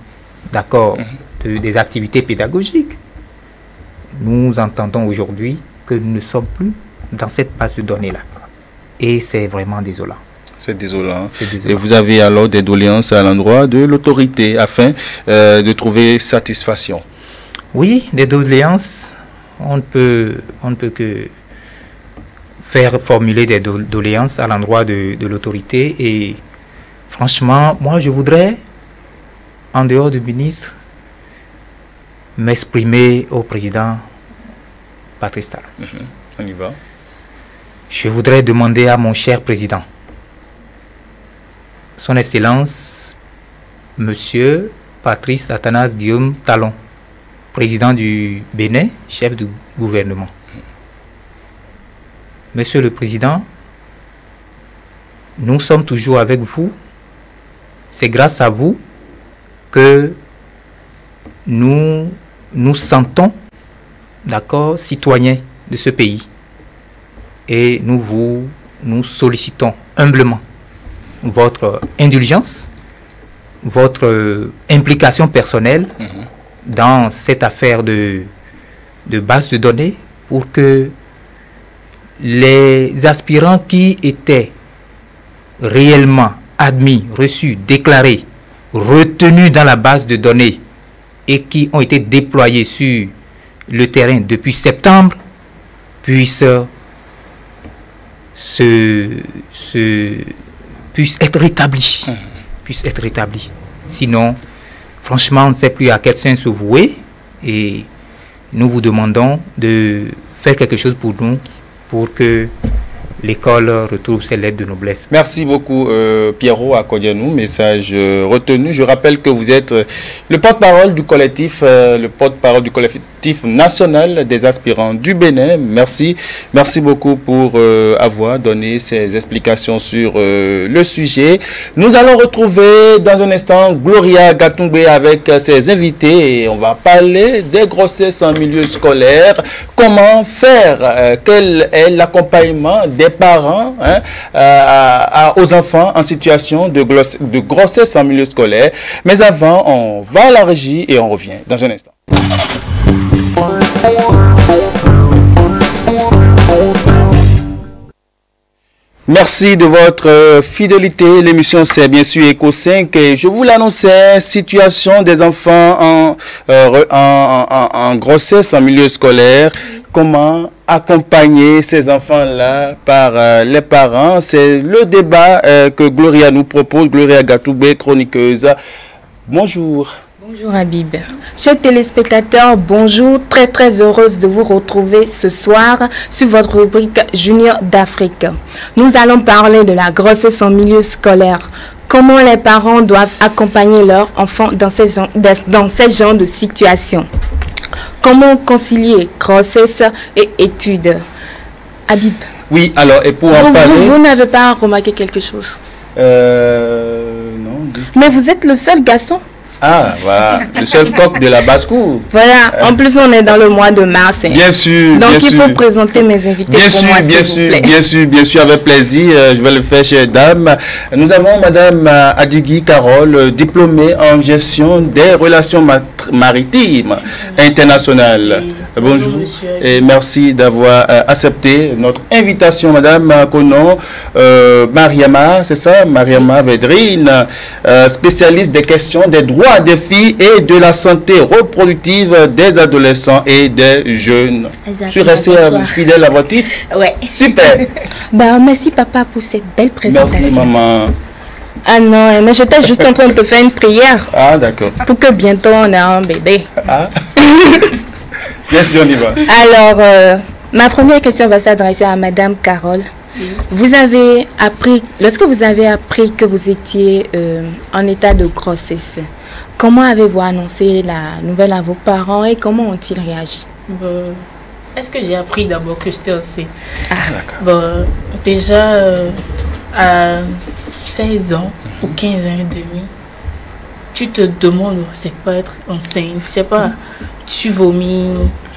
d'accord, des activités pédagogiques. Nous entendons aujourd'hui que nous ne sommes plus dans cette base de données-là. Et c'est vraiment désolant. C'est désolant. désolant. Et vous avez alors des doléances à l'endroit de l'autorité afin de trouver satisfaction? Oui, des doléances. On ne peut que faire formuler des doléances à l'endroit de l'autorité. Et franchement, moi je voudrais, en dehors du ministre, m'exprimer au président Patrice Talon. On y va. Je voudrais demander à mon cher président, Son Excellence, Monsieur Patrice Athanase Guillaume Talon, président du Bénin, chef du gouvernement. Monsieur le Président, nous sommes toujours avec vous. C'est grâce à vous que nous nous sentons, d'accord, citoyens de ce pays. Et nous sollicitons humblement votre indulgence, votre implication personnelle dans cette affaire de base de données pour que les aspirants qui étaient réellement admis, reçus, déclarés, retenus dans la base de données et qui ont été déployés sur le terrain depuis septembre puissent être rétablis. Sinon, franchement, on ne sait plus à quel sein se vouer et nous vous demandons de faire quelque chose pour nous, pour que l'école retrouve ses lettres de noblesse. Merci beaucoup Pierrot Akodianou, message retenu. Je rappelle que vous êtes le porte-parole du collectif, national des aspirants du Bénin. Merci beaucoup pour avoir donné ces explications sur le sujet. Nous allons retrouver dans un instant Gloria Gatungbe avec ses invités et on va parler des grossesses en milieu scolaire. Comment faire, quel est l'accompagnement des parents aux enfants en situation de grossesse en milieu scolaire. Mais avant, on va à la régie et on revient dans un instant. Merci de votre fidélité. L'émission c'est bien sûr Eco 5 et je vous l'annonçais, situation des enfants en grossesse en milieu scolaire. Comment accompagner ces enfants-là par les parents? C'est le débat que Gloria nous propose. Gloria Gatungbe, chroniqueuse. Bonjour. Bonjour Habib. Chers téléspectateurs, bonjour. Très heureuse de vous retrouver ce soir sur votre rubrique Junior d'Afrique. Nous allons parler de la grossesse en milieu scolaire. Comment les parents doivent accompagner leurs enfants dans ces genres de situations. Comment concilier grossesse et études? Habib. Oui, alors, et pour en parler... Vous n'avez pas remarqué quelque chose? Non. Mais vous êtes le seul garçon. Ah, voilà, le seul coq de la basse-cour. Voilà, en plus on est dans le mois de mars. Bien sûr. Donc il faut présenter mes invités pour moi, bien sûr, avec plaisir. Je vais le faire, chère dame. Nous avons Madame Adigui Carole, diplômée en gestion des relations maritimes internationales. Oui. Bonjour et merci d'avoir accepté notre invitation, Madame Konon Mariama, c'est ça, Mariama Vedrine, spécialiste des questions des droits des filles et de la santé reproductive des adolescents et des jeunes. Exactement. Je suis resté fidèle à votre titre. Ouais. Super. Merci papa pour cette belle présentation. Merci maman. Ah non, mais j'étais juste en train de te faire une prière. Ah d'accord. Pour que bientôt on ait un bébé. Ah. Bien sûr, on y va. Alors, ma première question va s'adresser à Madame Carole. Oui. Vous avez appris, lorsque vous avez appris que vous étiez en état de grossesse, comment avez-vous annoncé la nouvelle à vos parents et comment ont-ils réagi? Est-ce que j'ai appris d'abord que j'étais enceinte? Déjà, à 16 ans ou 15 ans et demi, tu te demandes, c'est quoi être enceinte, c'est pas, tu vomis,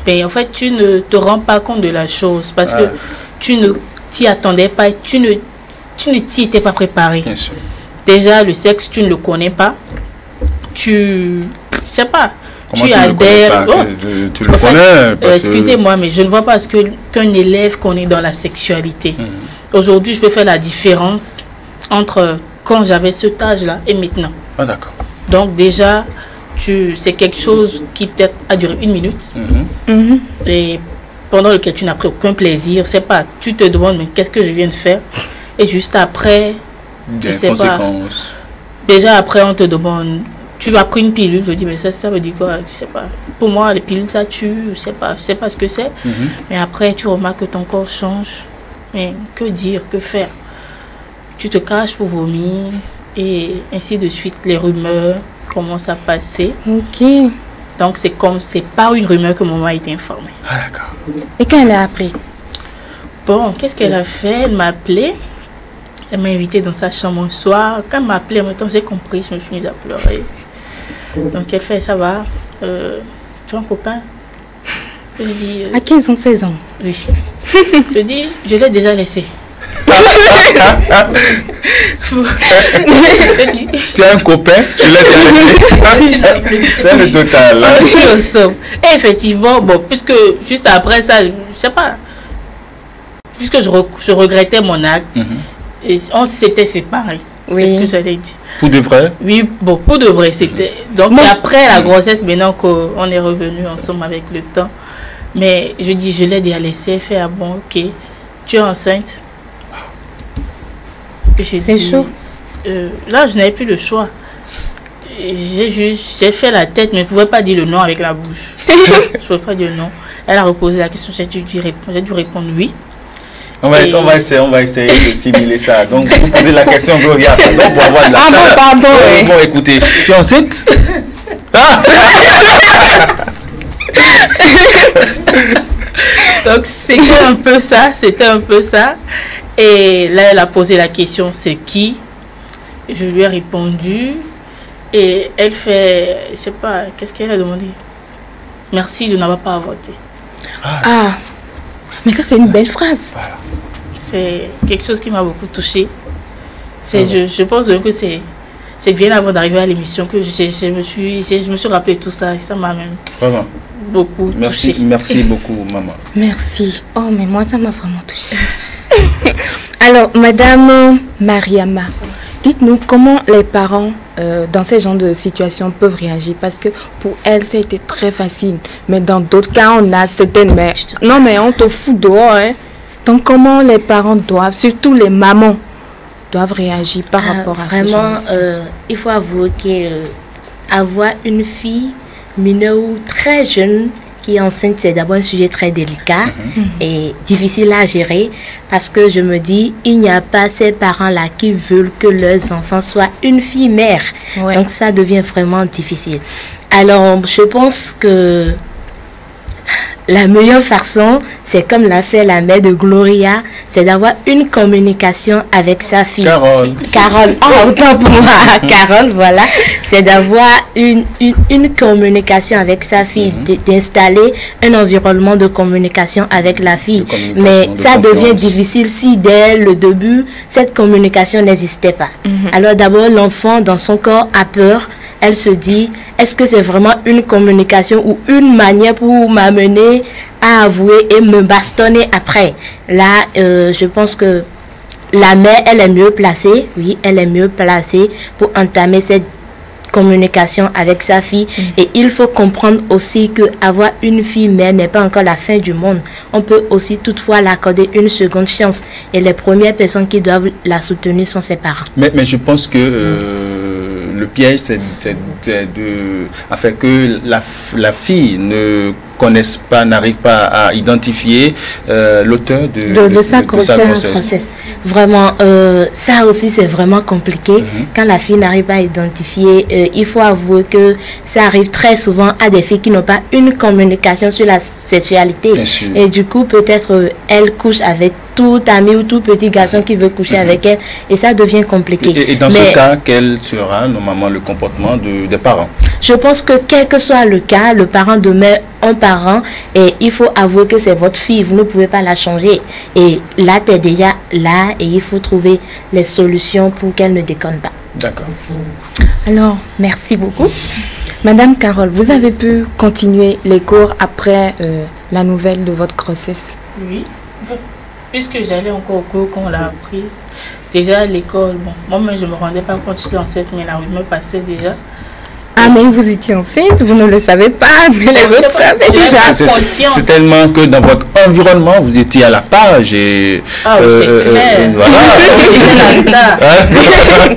mais en fait, tu ne te rends pas compte de la chose parce que tu ne t'y attendais pas, tu ne t'y étais pas préparé. Bien sûr. Déjà, le sexe, tu ne le connais pas. Tu sais pas. Comment tu adhères. Tu le connais. Excusez-moi, mais je ne vois pas ce qu'un élève connaît dans la sexualité. Aujourd'hui, je peux faire la différence entre quand j'avais cet âge-là et maintenant. Ah, d'accord. Donc déjà, c'est quelque chose qui peut-être a duré 1 minute. Et pendant lequel tu n'as pris aucun plaisir. C'est pas, tu te demandes, mais qu'est-ce que je viens de faire? Et juste après, je sais pas. Déjà après, on te demande, tu as pris une pilule, je dis, mais ça veut dire quoi? Je sais pas. Pour moi, les pilules, ça tue, je sais pas ce que c'est. Mais après, tu remarques que ton corps change. Mais que dire, que faire? Tu te caches pour vomir et ainsi de suite. Les rumeurs commencent à passer. Ok. Donc c'est par une rumeur que maman a été informée. Ah, d'accord. Et quand elle a appris? Bon, qu'est-ce qu'elle a fait? Elle m'a appelé. Elle m'a invité dans sa chambre un soir. Quand elle m'a appelé, en même temps, j'ai compris, je me suis mise à pleurer. Donc elle fait, ça va, tu as un copain? Je dis... À 15 ans, 16 ans? Oui. Je dis, je l'ai déjà laissé. Tu as un copain? Je l'ai déjà laissé. C'est le total. Et effectivement, bon, puisque juste après ça, je sais pas, puisque je regrettais mon acte, et on s'était séparés. Oui. C'est ce que j'allais dire. Pour de vrai? Oui, bon, pour de vrai, c'était... Donc, après la grossesse, maintenant qu'on est revenu ensemble avec le temps, mais je dis, je l'ai déjà laissé, elle fait, ah bon, ok, tu es enceinte? C'est chaud. Là, je n'avais plus le choix. J'ai fait la tête, mais je ne pouvais pas dire le non avec la bouche. Je ne pouvais pas dire non. Elle a reposé la question, j'ai dû répondre oui. On va essayer de simuler ça. Donc, vous posez la question, Gloria, pardon, pour avoir de la chaleur. Pardon. Bon, écoutez, tu es enceinte? Donc, c'était un peu ça. Et là, elle a posé la question, c'est qui? Je lui ai répondu. Et elle fait, je sais pas, qu'est-ce qu'elle a demandé? Merci de n'avoir pas avorté. Ah, mais ça, c'est une belle phrase. Voilà. C'est quelque chose qui m'a beaucoup touchée. Je pense que c'est bien avant d'arriver à l'émission que je me suis rappelé tout ça. Et ça m'a même beaucoup touchée. Merci beaucoup, maman. Merci. Oh, mais moi, ça m'a vraiment touchée. Alors, Madame Mariama, dites-nous comment les parents dans ces genres de situations peuvent réagir, parce que pour elles, ça a été très facile. Mais dans d'autres cas, on a certaines mères. Non, mais on te fout dehors. Hein. Donc, comment les parents doivent, surtout les mamans, doivent réagir par rapport à ce genre de situation? Il faut avouer qu'avoir une fille mineure ou très jeune qui est enceinte, c'est d'abord un sujet très délicat et difficile à gérer, parce que je me dis, il n'y a pas ces parents-là qui veulent que leurs enfants soient une fille mère. Ouais. Donc ça devient vraiment difficile. Alors, je pense que la meilleure façon, c'est comme l'a fait la mère de Gloria, c'est d'avoir une communication avec sa fille. Carole. Oh, autant pour moi. Carole, voilà. C'est d'avoir une communication avec sa fille, d'installer un environnement de communication avec la fille. Mais ça devient difficile si dès le début, cette communication n'existait pas. Alors d'abord, l'enfant, dans son corps, a peur. Elle se dit, est-ce que c'est vraiment une communication ou une manière pour m'amener à avouer et me bastonner après? Là, je pense que la mère, elle est mieux placée, oui, elle est mieux placée pour entamer cette communication avec sa fille. Et il faut comprendre aussi que avoir une fille mère n'est pas encore la fin du monde. On peut aussi toutefois l'accorder une seconde chance. Et les premières personnes qui doivent la soutenir sont ses parents. Mais je pense que le piège, c'est afin que la fille ne connaisse pas, n'arrive pas à identifier l'auteur de sa grossesse. Vraiment, ça aussi c'est vraiment compliqué. Quand la fille n'arrive pas à identifier, il faut avouer que ça arrive très souvent à des filles qui n'ont pas une communication sur la sexualité. Et du coup, peut-être elle couche avec tout ami ou tout petit garçon qui veut coucher avec elle, et ça devient compliqué. Et dans ce cas, quel sera normalement le comportement des parents? Je pense que quel que soit le cas, le parent demeure un parent, et il faut avouer que c'est votre fille, vous ne pouvez pas la changer. Et là, tu es déjà là, et il faut trouver les solutions pour qu'elle ne déconne pas. D'accord. Alors, merci beaucoup. Madame Carole, vous avez pu continuer les cours après la nouvelle de votre grossesse? Oui. Puisque j'allais encore au cours qu'on l'a apprise, déjà à l'école, bon, moi-même je ne me rendais pas compte que j'étais enceinte, mais la rumeur passait déjà. Ah, mais vous étiez enceinte, vous ne le savez pas, mais les autres savaient déjà. C'est tellement que dans votre environnement, vous étiez à la page et... Ah oui, c'est clair. Voilà.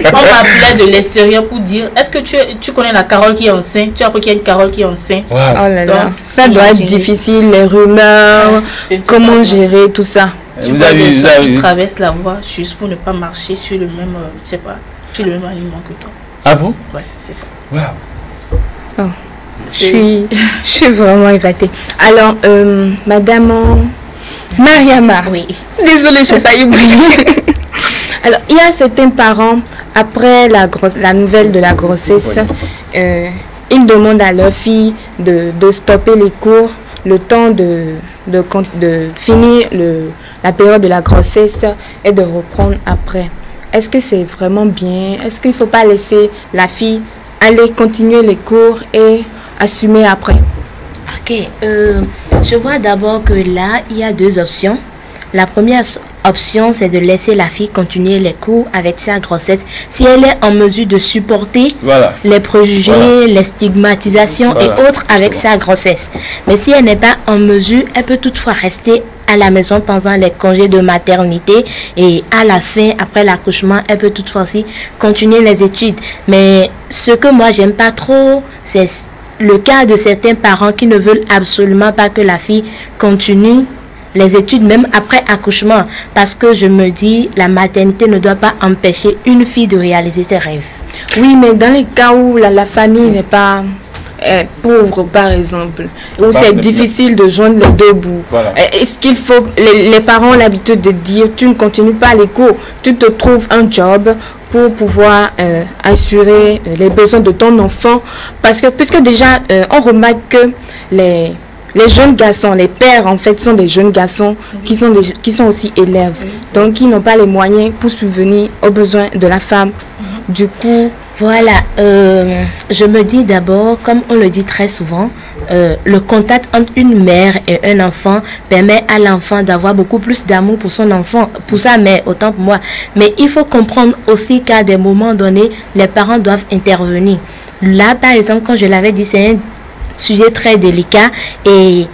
On m'appelait de l'extérieur pour dire, est-ce que tu connais la Carole qui est enceinte? Tu as appris qu'il y a une Carole qui est enceinte? Wow. Oh là là, donc, ça doit être difficile, les rumeurs, comment gérer tout ça. Tu vois des gens qui traversent la voie juste pour ne pas marcher sur le même, je sais pas, sur le même aliment que toi. Ah bon? Ouais, c'est ça. Wow. Oh, je suis vraiment épatée. Alors, Madame Mariama, oui. Désolée, j'ai failli oublier. Alors, il y a certains parents, après la nouvelle de la grossesse, ils demandent à leur fille de stopper les cours le temps de finir la période de la grossesse et de reprendre après. Est-ce que c'est vraiment bien? Est-ce qu'il ne faut pas laisser la fille aller continuer les cours et assumer après? Ok, je vois d'abord que là, il y a deux options. La première option, c'est de laisser la fille continuer les cours avec sa grossesse si elle est en mesure de supporter les préjugés, les stigmatisations et autres avec sa grossesse. Mais si elle n'est pas en mesure, elle peut toutefois rester à la maison pendant les congés de maternité, et à la fin, après l'accouchement, elle peut toutefois aussi continuer les études. Mais ce que moi j'aime pas trop, c'est le cas de certains parents qui ne veulent absolument pas que la fille continue les études même après accouchement, parce que je me dis, la maternité ne doit pas empêcher une fille de réaliser ses rêves. Oui, mais dans les cas où la famille n'est pas pauvre, par exemple, où c'est difficile de joindre les deux bouts, est-ce qu'il faut, les parents ont l'habitude de dire, tu ne continues pas les cours, tu te trouves un job pour pouvoir assurer les besoins de ton enfant, parce que puisque déjà on remarque que les jeunes garçons, les pères en fait sont des jeunes garçons qui sont aussi élèves, donc qui n'ont pas les moyens pour subvenir aux besoins de la femme. Du coup, voilà, je me dis d'abord, comme on le dit très souvent, le contact entre une mère et un enfant permet à l'enfant d'avoir beaucoup plus d'amour pour son enfant, pour sa mère, autant pour moi. Mais il faut comprendre aussi qu'à des moments donnés, les parents doivent intervenir. Là, par exemple, quand je l'avais dit, c'est un sujet très délicat, et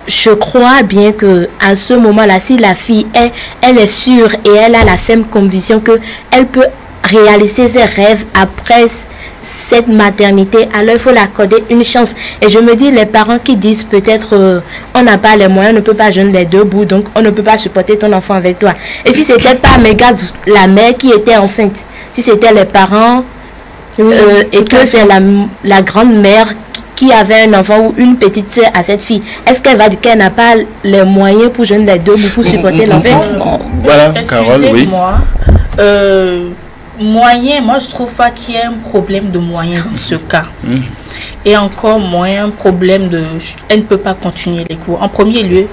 je crois bien que à ce moment-là, si la fille elle est sûre et elle a la ferme conviction que elle peut réaliser ses rêves après cette maternité, alors il faut l'accorder une chance. Et je me dis, les parents qui disent peut-être on n'a pas les moyens, on ne peut pas joindre les deux bouts, donc on ne peut pas supporter ton enfant avec toi. Et si c'était pas la mère qui était enceinte, si c'était les parents et que c'est la grande-mère qui avait un enfant ou une petite soeur à cette fille, est-ce qu'elle va dire qu'elle n'a pas les moyens pour joindre les deux bouts pour supporter l'enfant? Voilà, Carole, oui. Moyen, moi je trouve pas qu'il y ait un problème de moyens dans ce cas. Et encore moins un problème de... Elle ne peut pas continuer les cours. En premier lieu,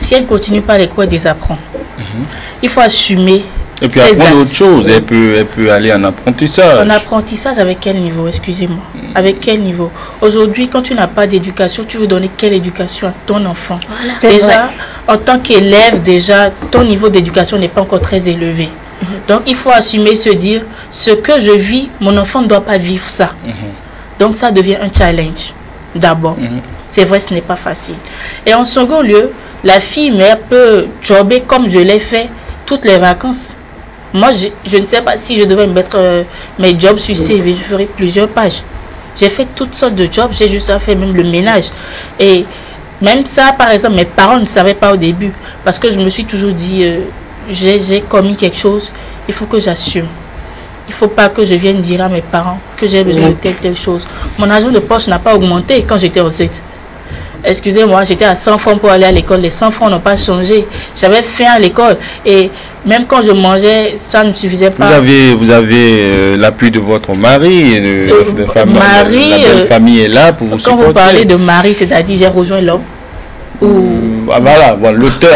si elle ne continue pas les cours, elle désapprend. Il faut assumer. Et puis apprendre autre chose, elle peut aller en apprentissage. En apprentissage avec quel niveau, excusez-moi? Avec quel niveau? Aujourd'hui, quand tu n'as pas d'éducation, tu veux donner quelle éducation à ton enfant? Voilà. Déjà, en tant qu'élève, déjà, ton niveau d'éducation n'est pas encore très élevé. Donc, il faut assumer, se dire, ce que je vis, mon enfant ne doit pas vivre ça. Donc, ça devient un challenge, d'abord. C'est vrai, ce n'est pas facile. Et en second lieu, la fille mère peut jobber comme je l'ai fait toutes les vacances. Moi, je ne sais pas si je devais mettre mes jobs sur CV, je ferai plusieurs pages. J'ai fait toutes sortes de jobs, j'ai juste fait même le ménage. Et même ça, par exemple, mes parents ne savaient pas au début. Parce que je me suis toujours dit, j'ai commis quelque chose, il faut que j'assume. Il ne faut pas que je vienne dire à mes parents que j'ai besoin de telle chose. Mon argent de poche n'a pas augmenté quand j'étais enceinte. Excusez-moi, j'étais à 100 francs pour aller à l'école. Les 100 francs n'ont pas changé. J'avais faim à l'école. Et même quand je mangeais, ça ne suffisait pas. Vous avez l'appui de votre mari. La belle famille est là pour vous supporter. Quand vous parlez de mari, c'est-à-dire j'ai rejoint l'homme. Voilà, l'auteur.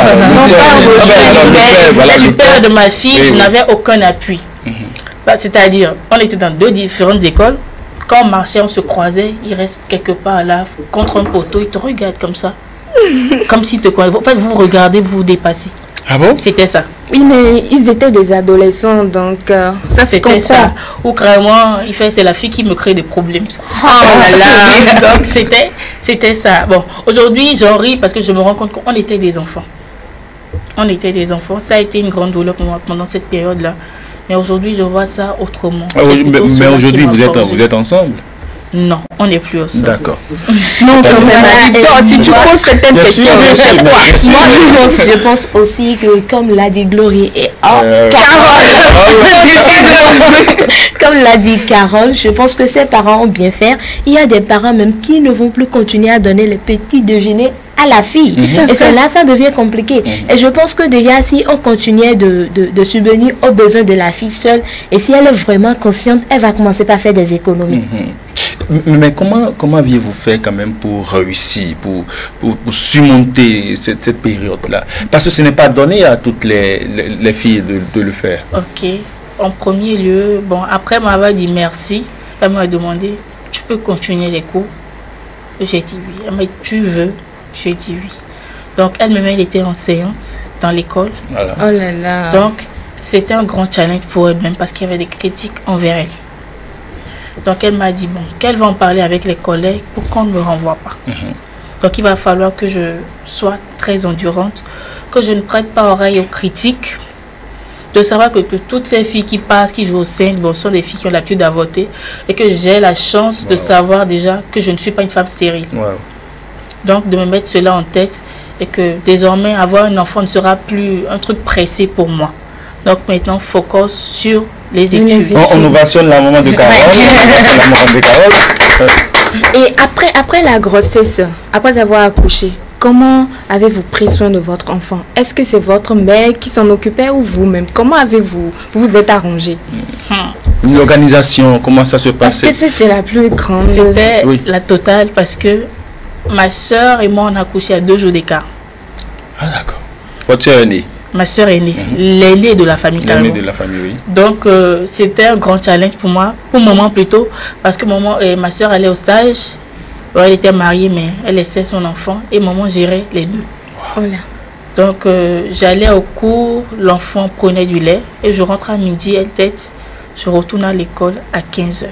Du père de ma fille, je n'avais aucun appui. C'est-à-dire, on était dans 2 différentes écoles. Quand on marchait, on se croisait, il reste quelque part là, contre un poteau, il te regarde comme ça. Comme s'il te connaît. En fait, vous regardez, vous vous dépassez. Ah bon? C'était ça. Oui, mais ils étaient des adolescents, donc ça se comprend. Ça. Ou carrément, c'est la fille qui me crée des problèmes. Oh là là. Donc c'était ça. Bon, aujourd'hui, j'en ris parce que je me rends compte qu'on était des enfants. On était des enfants. Ça a été une grande douleur pour moi pendant cette période-là. Mais aujourd'hui, je vois ça autrement. Mais aujourd'hui, vous êtes ensemble? Non, on n'est plus ensemble. D'accord. Non, quand même. Si tu poses certaines questions, je pense aussi que, comme l'a dit Glory et comme l'a dit Carole, je pense que ses parents ont bien fait. Il y a des parents même qui ne vont plus continuer à donner le petit déjeuner à la fille. Et c'est là ça devient compliqué. Et je pense que déjà, si on continuait de subvenir aux besoins de la fille seule, et si elle est vraiment consciente, elle va commencer par faire des économies. Mais comment aviez-vous fait quand même pour réussir, pour surmonter cette période-là? Parce que ce n'est pas donné à toutes les filles de le faire. Ok. En premier lieu, bon, après m'avoir dit merci, elle m'a demandé, tu peux continuer les cours? J'ai dit oui. Elle m'a dit, tu veux? J'ai dit oui. Donc elle-même, elle était enseignante dans l'école. Voilà. Oh là là. Donc c'était un grand challenge pour elle-même parce qu'il y avait des critiques envers elle. Donc elle m'a dit bon, qu'elle va en parler avec les collègues pour qu'on ne me renvoie pas. Donc il va falloir que je sois très endurante, que je ne prête pas oreille aux critiques, de savoir que toutes ces filles qui passent, qui jouent au sein, bon, sont des filles qui ont l'habitude d'avorter et que j'ai la chance de savoir déjà que je ne suis pas une femme stérile. Donc de me mettre cela en tête et que désormais avoir un enfant ne sera plus un truc pressé pour moi. Donc maintenant focus sur les études. On ovationne la maman de Carole. Et après la grossesse, après avoir accouché, comment avez-vous pris soin de votre enfant? Est-ce que c'est votre mère qui s'en occupait ou vous-même? Comment vous êtes arrangé? L'organisation, comment ça se passait? Est-ce que c'est la plus grande? C'était la totale parce que ma soeur et moi on a accouché à 2 jours d'écart. Ah d'accord. Votre soeur est née? Ma soeur est née, l'aînée de la famille. L'aînée de la famille, oui. Donc c'était un grand challenge pour moi, pour maman plutôt, parce que ma soeur allait au stage. Bon, elle était mariée, mais elle laissait son enfant et maman gérait les 2. Voilà. Donc j'allais au cours, l'enfant prenait du lait et je rentre à midi, elle tête, je retourne à l'école à 15h.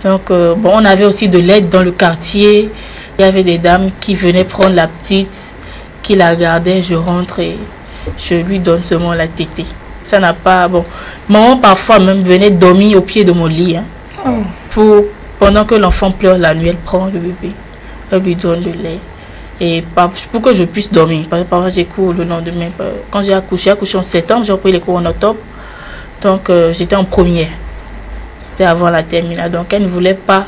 Donc bon, on avait aussi de l'aide dans le quartier. Il y avait des dames qui venaient prendre la petite, qui la gardaient, je rentre et je lui donne seulement la tétée. Ça n'a pas... Bon, maman parfois même venait dormir au pied de mon lit. Pendant que l'enfant pleure la nuit, elle prend le bébé, elle lui donne le lait. Et pour que je puisse dormir. Parce que parfois j'ai cours le lendemain. Quand j'ai accouché en septembre, j'ai repris les cours en octobre. Donc j'étais en première. C'était avant la terminale. Donc elle ne voulait pas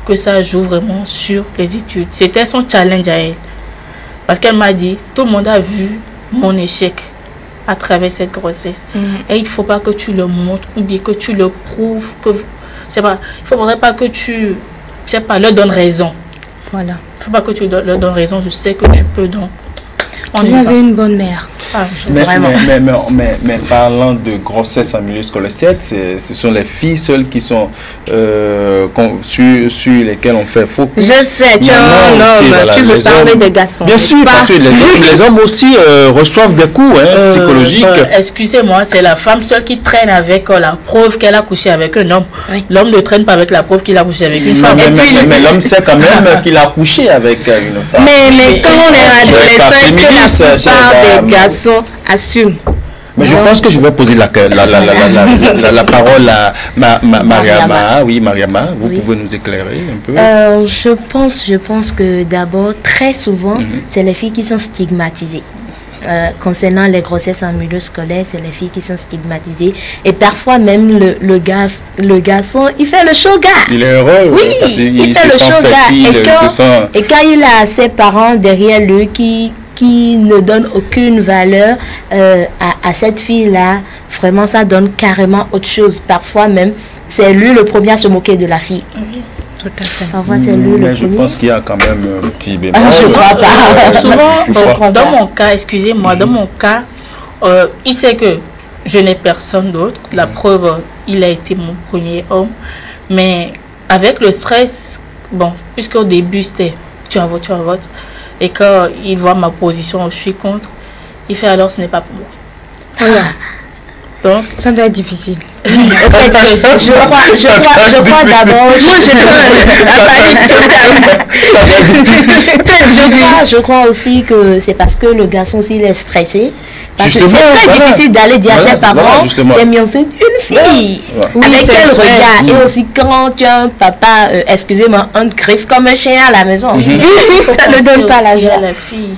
que ça joue vraiment sur les études. C'était son challenge à elle. Parce qu'elle m'a dit, tout le monde a vu mon échec à travers cette grossesse. Et il ne faut pas que tu le montres ou bien que tu le prouves. Il ne faudrait pas que tu leur donnes raison. Voilà. Il ne faut pas que tu leur donnes raison. Je sais que tu peux donc. Vous avez une bonne mère. Mais parlant de grossesse en milieu scolaire, ce sont les filles seules qui sont sur lesquelles on fait faux. Je sais, tu es un homme, tu veux parler des garçons. Bien sûr, parce que les hommes aussi reçoivent des coups psychologiques. Excusez-moi, c'est la femme seule qui traîne avec la preuve qu'elle a couché avec un homme. L'homme ne traîne pas avec la preuve qu'il a couché avec une femme. Mais l'homme sait quand même qu'il a couché avec une femme. Mais quand on est adolescent, est-ce que la plupart des garçons assument? Mais je pense que je vais poser la parole à Mariama. Oui, Mariama, vous pouvez nous éclairer un peu? Je pense que d'abord, très souvent, c'est les filles qui sont stigmatisées. concernant les grossesses en milieu scolaire, c'est les filles qui sont stigmatisées. Et parfois même le garçon, il fait le show gars. Il est heureux, oui, parce il fait le show gars. Et quand il a ses parents derrière lui qui ne donnent aucune valeur à cette fille-là, vraiment ça donne carrément autre chose. Parfois même, c'est lui le premier à se moquer de la fille. Oui. Tout à fait. Parfois, c'est lui mais je pense qu'il y a quand même un petit bémol. Je ne crois pas. Souvent, dans mon cas, excusez-moi, dans mon cas, il sait que je n'ai personne d'autre. La preuve, il a été mon premier homme. Mais avec le stress, bon, puisqu'au début, c'était tu vas voter. Et quand il voit ma position, je suis contre, il fait alors ce n'est pas pour moi. Voilà. Donc, ça doit être difficile. je crois d'abord. Je crois aussi que c'est parce que le garçon aussi il est stressé. Parce que c'est très difficile d'aller dire à ses parents j'ai mis enceinte une fille. Avec quel regard? Et aussi quand tu as un papa, excusez-moi, un griffe comme un chien à la maison. Ça ne donne pas la joie. La fille.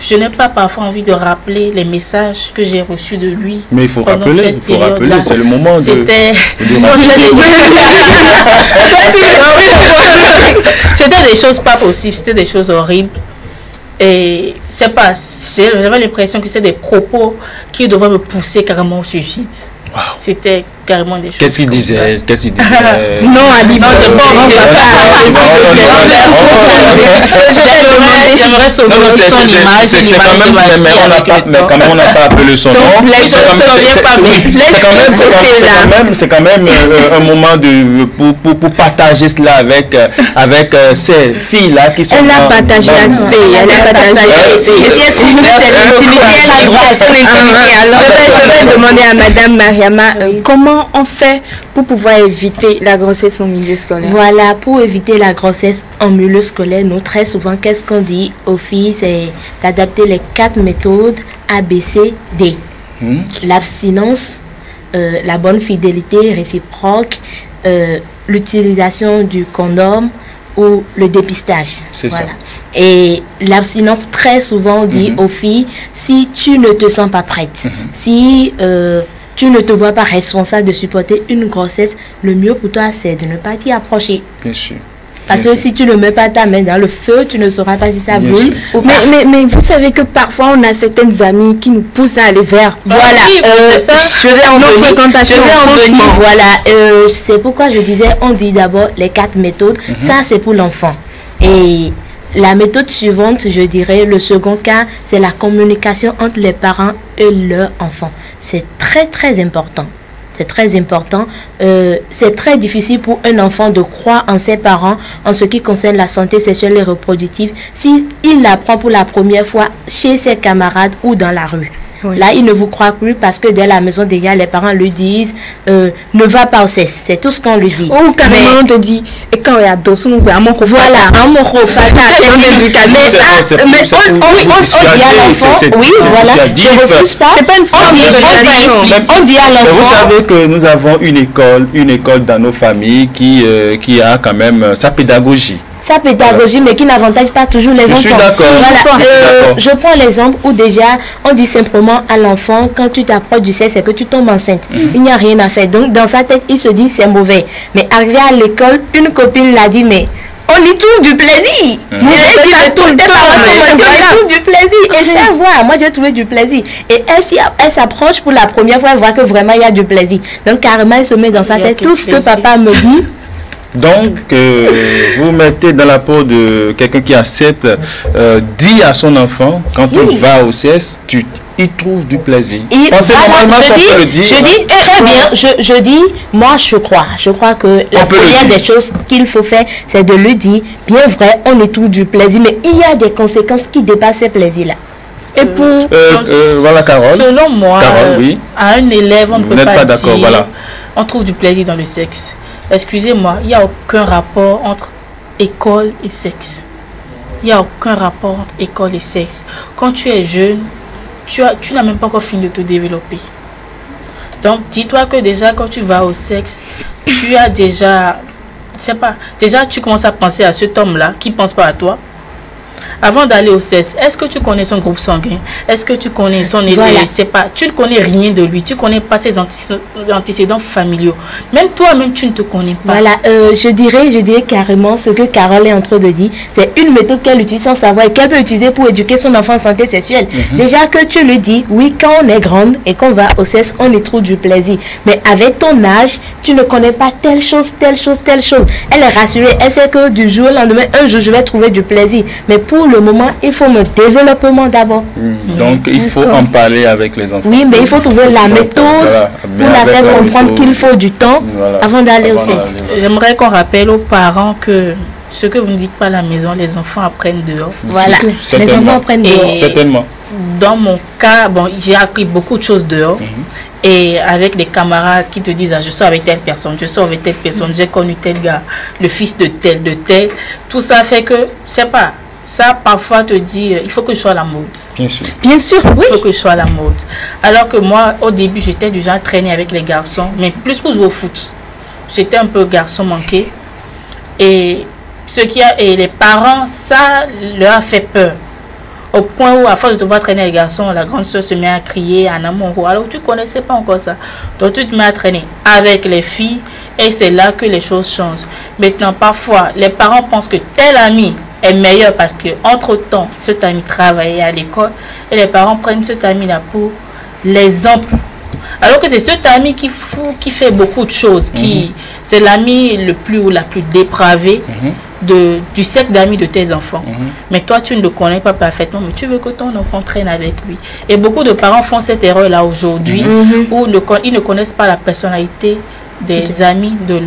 Je n'ai pas parfois envie de rappeler les messages que j'ai reçus de lui. Mais il faut rappeler, c'est le moment C'était des choses pas possibles, c'était des choses horribles. Et c'est pas, j'avais l'impression que c'est des propos qui devraient me pousser carrément au suicide. Wow. C'était carrément des choses. Qu'est-ce qu'il disait? Non, Ali, non, je j'aimerais sauver son image. C'est quand même, on n'a pas appelé son nom. C'est quand même un moment pour partager cela avec ces filles-là qui sont. Elle a partagé assez. Je vais demander à Madame Mariama comment on fait pour pouvoir éviter la grossesse en milieu scolaire. Voilà, pour éviter la grossesse en milieu scolaire, nous très souvent, qu'est-ce qu'on dit aux filles? C'est d'adapter les 4 méthodes A, B, C, D. L'abstinence, la bonne fidélité réciproque, l'utilisation du condom ou le dépistage. C'est ça. Et l'abstinence, très souvent, on dit aux filles, si tu ne te sens pas prête, si tu ne te vois pas responsable de supporter une grossesse, le mieux pour toi, c'est de ne pas t'y approcher. Bien sûr. Parce que si tu ne mets pas ta main dans le feu, tu ne sauras pas si ça brûle ou pas. Mais vous savez que parfois, on a certaines amies qui nous poussent à aller vers. Voilà. Je vais en venir. Voilà. C'est pourquoi je disais, on dit d'abord les 4 méthodes. Ça, c'est pour l'enfant. Et la méthode suivante, je dirais, le second cas, c'est la communication entre les parents et leurs enfants. C'est très, très important. C'est très important. C'est très difficile pour un enfant de croire en ses parents en ce qui concerne la santé sexuelle et reproductive s'il l'apprend pour la première fois chez ses camarades ou dans la rue. Oui. Là, il ne vous croit plus parce que dès la maison, déjà, les parents lui disent ne va pas au sexe. C'est tout ce qu'on lui dit. Ou carrément, on te dit, et quand il y a d'autres, on dit, voilà, on dit à l'enfant, oui, voilà, je refuse pas. C'est pas une forme on dit à l'enfant. Vous savez que nous avons une école dans nos familles qui a quand même sa pédagogie. Sa pédagogie, mais qui n'avantage pas toujours les enfants. Je suis d'accord. Voilà. Je prends l'exemple où déjà, on dit simplement à l'enfant, quand tu t'approches du sexe, c'est que tu tombes enceinte. Il n'y a rien à faire. Donc, dans sa tête, il se dit c'est mauvais. Mais arrivé à l'école, une copine l'a dit, mais on y trouve du plaisir. On trouve du plaisir. Et ça, voilà, moi j'ai trouvé du plaisir. Et elle s'approche pour la première fois, elle voit que vraiment il y a du plaisir. Donc, carrément, elle se met dans sa tête tout ce que papa me dit. Donc, vous mettez dans la peau de quelqu'un qui a 7, dit à son enfant, quand tu vas au sexe, il trouve du plaisir. Je dis très bien, je dis, moi je crois que la première des choses qu'il faut faire, c'est de lui dire, bien vrai, on y trouve du plaisir, mais il y a des conséquences qui dépassent ces plaisirs-là. Et pour voilà, Carole. Selon moi, Carole, oui. À un élève, on ne peut pas dire, voilà. On trouve du plaisir dans le sexe. Excusez-moi, il n'y a aucun rapport entre école et sexe. Il n'y a aucun rapport entre école et sexe. Quand tu es jeune, tu n'as même pas encore fini de te développer. Donc, dis-toi que déjà, quand tu vas au sexe, tu as déjà, je sais pas, déjà tu commences à penser à cet homme-là qui ne pense pas à toi. Avant d'aller au CES, est-ce que tu connais son groupe sanguin? Est-ce que tu connais son c'est pas, tu ne connais rien de lui, tu ne connais pas ses antécédents familiaux. Même toi-même, tu ne te connais pas. Voilà, je dirais carrément ce que Carole est en train de dire. C'est une méthode qu'elle utilise sans savoir et qu'elle peut utiliser pour éduquer son enfant en santé sexuelle. Déjà que tu le dis, oui, quand on est grande et qu'on va au CES, on y trouve du plaisir. Mais avec ton âge, tu ne connais pas telle chose, telle chose, telle chose. Elle est rassurée, elle sait que du jour au lendemain, un jour, je vais trouver du plaisir. Mais pour le moment, il faut me développement d'abord. Donc, il faut en parler avec les enfants. Oui, mais il faut trouver la méthode pour la faire comprendre qu'il faut du temps avant d'aller au CES. J'aimerais qu'on rappelle aux parents que ce que vous ne dites pas à la maison, les enfants apprennent dehors. Voilà, les enfants apprennent dehors. Certainement. Dans mon cas, bon, j'ai appris beaucoup de choses dehors. Et avec des camarades qui te disent, ah, je sors avec telle personne, je sors avec telle personne, j'ai connu tel gars, le fils de tel, tout ça fait que, c'est pas, ça parfois te dit, il faut que je sois à la mode. Bien sûr. Bien sûr, oui. Il faut que je sois à la mode. Alors que moi, au début, j'étais du genre à traîner avec les garçons, mais plus pour jouer au foot. J'étais un peu garçon manqué. Et les parents, ça leur a fait peur. Au point où, à force de te voir traîner les garçons, la grande soeur se met à crier en amour. Alors tu ne connaissais pas encore ça. Donc tu te mets à traîner avec les filles et c'est là que les choses changent. Maintenant, parfois, les parents pensent que tel ami est meilleur parce qu'entre-temps, cet ami travaillait à l'école et les parents prennent cet ami-là pour l'exemple. Alors que c'est cet ami qui fait beaucoup de choses, c'est l'ami le plus ou la plus dépravée du cercle d'amis de tes enfants. Mais toi, tu ne le connais pas parfaitement, mais tu veux que ton enfant traîne avec lui. Et beaucoup de parents font cette erreur-là aujourd'hui, où ils ne connaissent pas la personnalité des amis de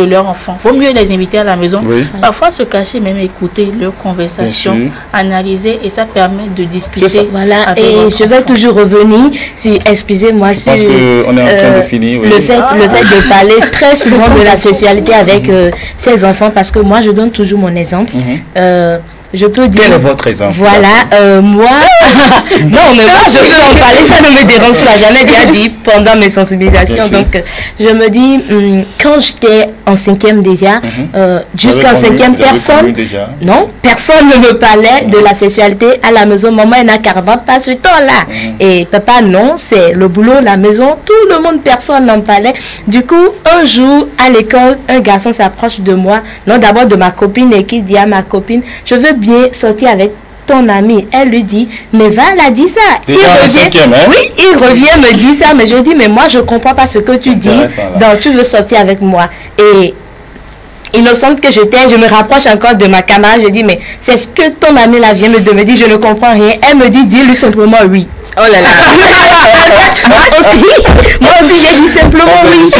leur enfant. Vaut mieux les inviter à la maison. Parfois se cacher, même écouter leur conversation, analyser, et ça permet de discuter. Voilà, et je vais toujours revenir sur, excusez-moi, sur on est en train de finir, le fait de parler très souvent de la sexualité avec ses enfants, parce que moi je donne toujours mon exemple. Je peux dire. Quel est votre exemple? Voilà, moi. Non, mais moi, je peux en parler, ça ne me dérange pas. Jamais bien dit pendant mes sensibilisations. Donc, je me dis, quand j'étais en 5e déjà, jusqu'en 5e, personne. Non, personne ne me parlait de la sexualité à la maison. Maman, elle n'a carrément pas ce temps-là. Et papa, non, c'est le boulot, la maison, tout le monde, personne n'en parlait. Du coup, un jour, à l'école, un garçon s'approche de moi. Non, d'abord de ma copine, et qui dit à ma copine, je veux bien sortir avec ton ami. Elle lui dit, mais va, elle a dit ça. Il revient me dit ça, mais je dis, mais moi je comprends pas ce que tu dis. Donc tu veux sortir avec moi. Et innocente que j'étais, je me rapproche encore de ma camarade, je dis, mais c'est ce que ton ami là vient me dire, je ne comprends rien. Elle me dit, dis-lui simplement oui. Oh là là. moi aussi j'ai dit simplement oui.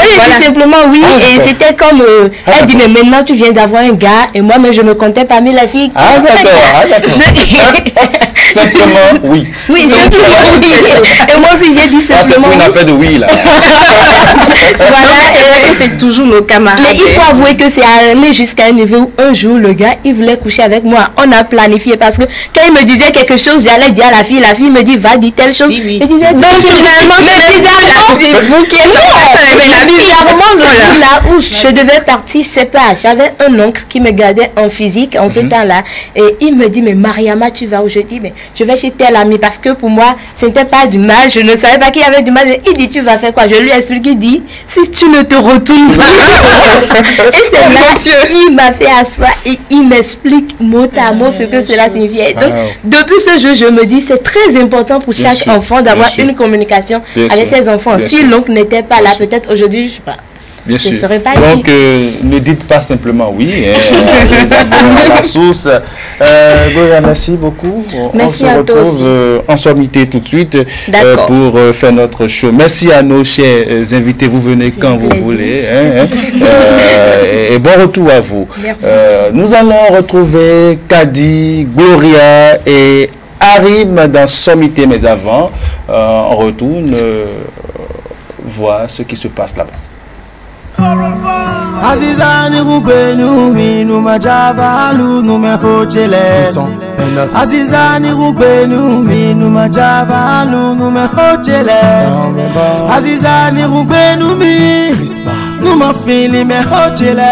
J'ai dit simplement oui. Et c'était comme elle dit, mais maintenant tu viens d'avoir un gars et moi mais je me comptais parmi les filles. Ah d'accord. Simplement oui. Oui, simplement oui. Et moi aussi j'ai dit simplement oui. C'est une affaire de oui là. Voilà, c'est toujours nos camarades. Mais il faut avouer que c'est allé jusqu'à un niveau où un jour le gars il voulait coucher avec moi. On a planifié parce que quand il me disait quelque chose, j'allais dire à la fille me dit va dire telle chose. Je disais donc finalement c'est vous qui êtes là où je devais partir, je sais pas, j'avais un oncle qui me gardait en physique en ce temps-là et il me dit mais Mariama tu vas où? Je dis mais je vais chez tel ami parce que pour moi c'était pas du mal, je ne savais pas qu'il y avait du mal. Il dit tu vas faire quoi? Je lui explique, il dit si tu ne te retournes pas. Et c'est là il m'a fait asseoir et il m'explique mot à mot ce que cela signifiait. Donc depuis ce jour je me dis c'est très important pour chaque enfant d'avoir une communication avec ses enfants. Si l'oncle n'était pas là, peut-être aujourd'hui, je sais pas. Bien sûr. Donc, ne dites pas simplement oui. La source. Gloria, merci beaucoup. Merci on se retrouve en sommité tout de suite pour faire notre show. Merci à nos chers invités. Vous venez quand vous voulez. Et bon retour à vous. Nous allons retrouver Kadi, Gloria et Harim dans Sommité, mais avant, on retourne voir ce qui se passe là-bas. Azizani rubenu minu majavalu nume hochele. Azizani rubenu minu majavalu nume hochele. Azizani rubenu mi numa fili me hochele.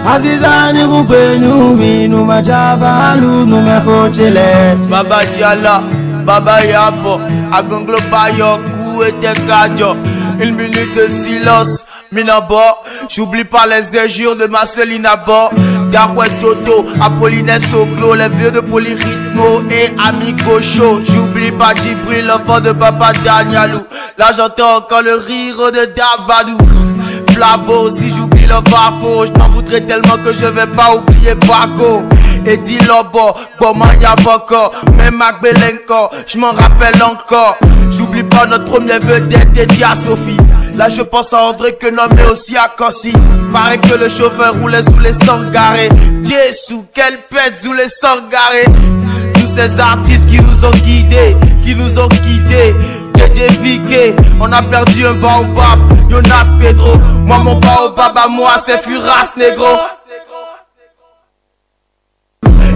Azizani Rubenu, Minu Majavalu, Numekochele. Baba Diala, Baba Yabo, Agonglo Bayo, Kou et Tekadio. Une minute de silence, Minabo. J'oublie pas les injures de Marceline Abo. Garouet Toto, Apollinaire Soclo, les vieux de Polyrythmo et Amico Show. J'oublie pas Djibril, l'enfant de Papa Danielou. Là j'entends encore le rire de Dabadou. Flavo, si j'oublie le Vafo, je m'en voudrais tellement que je vais pas oublier Paco. Et dit Lobo, Bomaya Boko, même Magbelenko, je m'en rappelle encore. J'oublie pas notre première vedette dédiée à Sophie. Là je pense à André Quenom mais aussi à Kossi. Paraît que le chauffeur roulait sous les sangarés. Jésus, quelle pète sous les sangarés. Tous ces artistes qui nous ont guidés, qui nous ont quittés. JJ Viké, on a perdu un baobab. Jonas Pedro, moi mon baobab à moi c'est Furas Negro.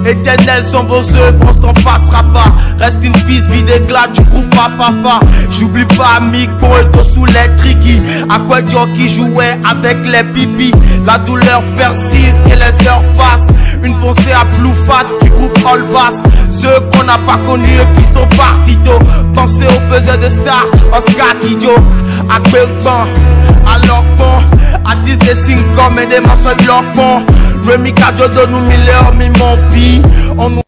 Éternel sont vos œuvres, on s'en passera pas. Reste une piste vide et glace du groupe Papa. J'oublie pas Miko et toi sous les tricky. À quoi qui jouait avec les pipis. La douleur persiste et les heures passent. Une pensée à Ploufat du groupe All Bass. Ceux qu'on n'a pas connus et qui sont partis tôt. Pensez aux faiseurs de stars, Oscar Kidjo. À Belban, à Lorpon. À 10 des signes comme et des mensonges Lorpon. Remy Kadjodo nous Miller, mi mon pi. On nous...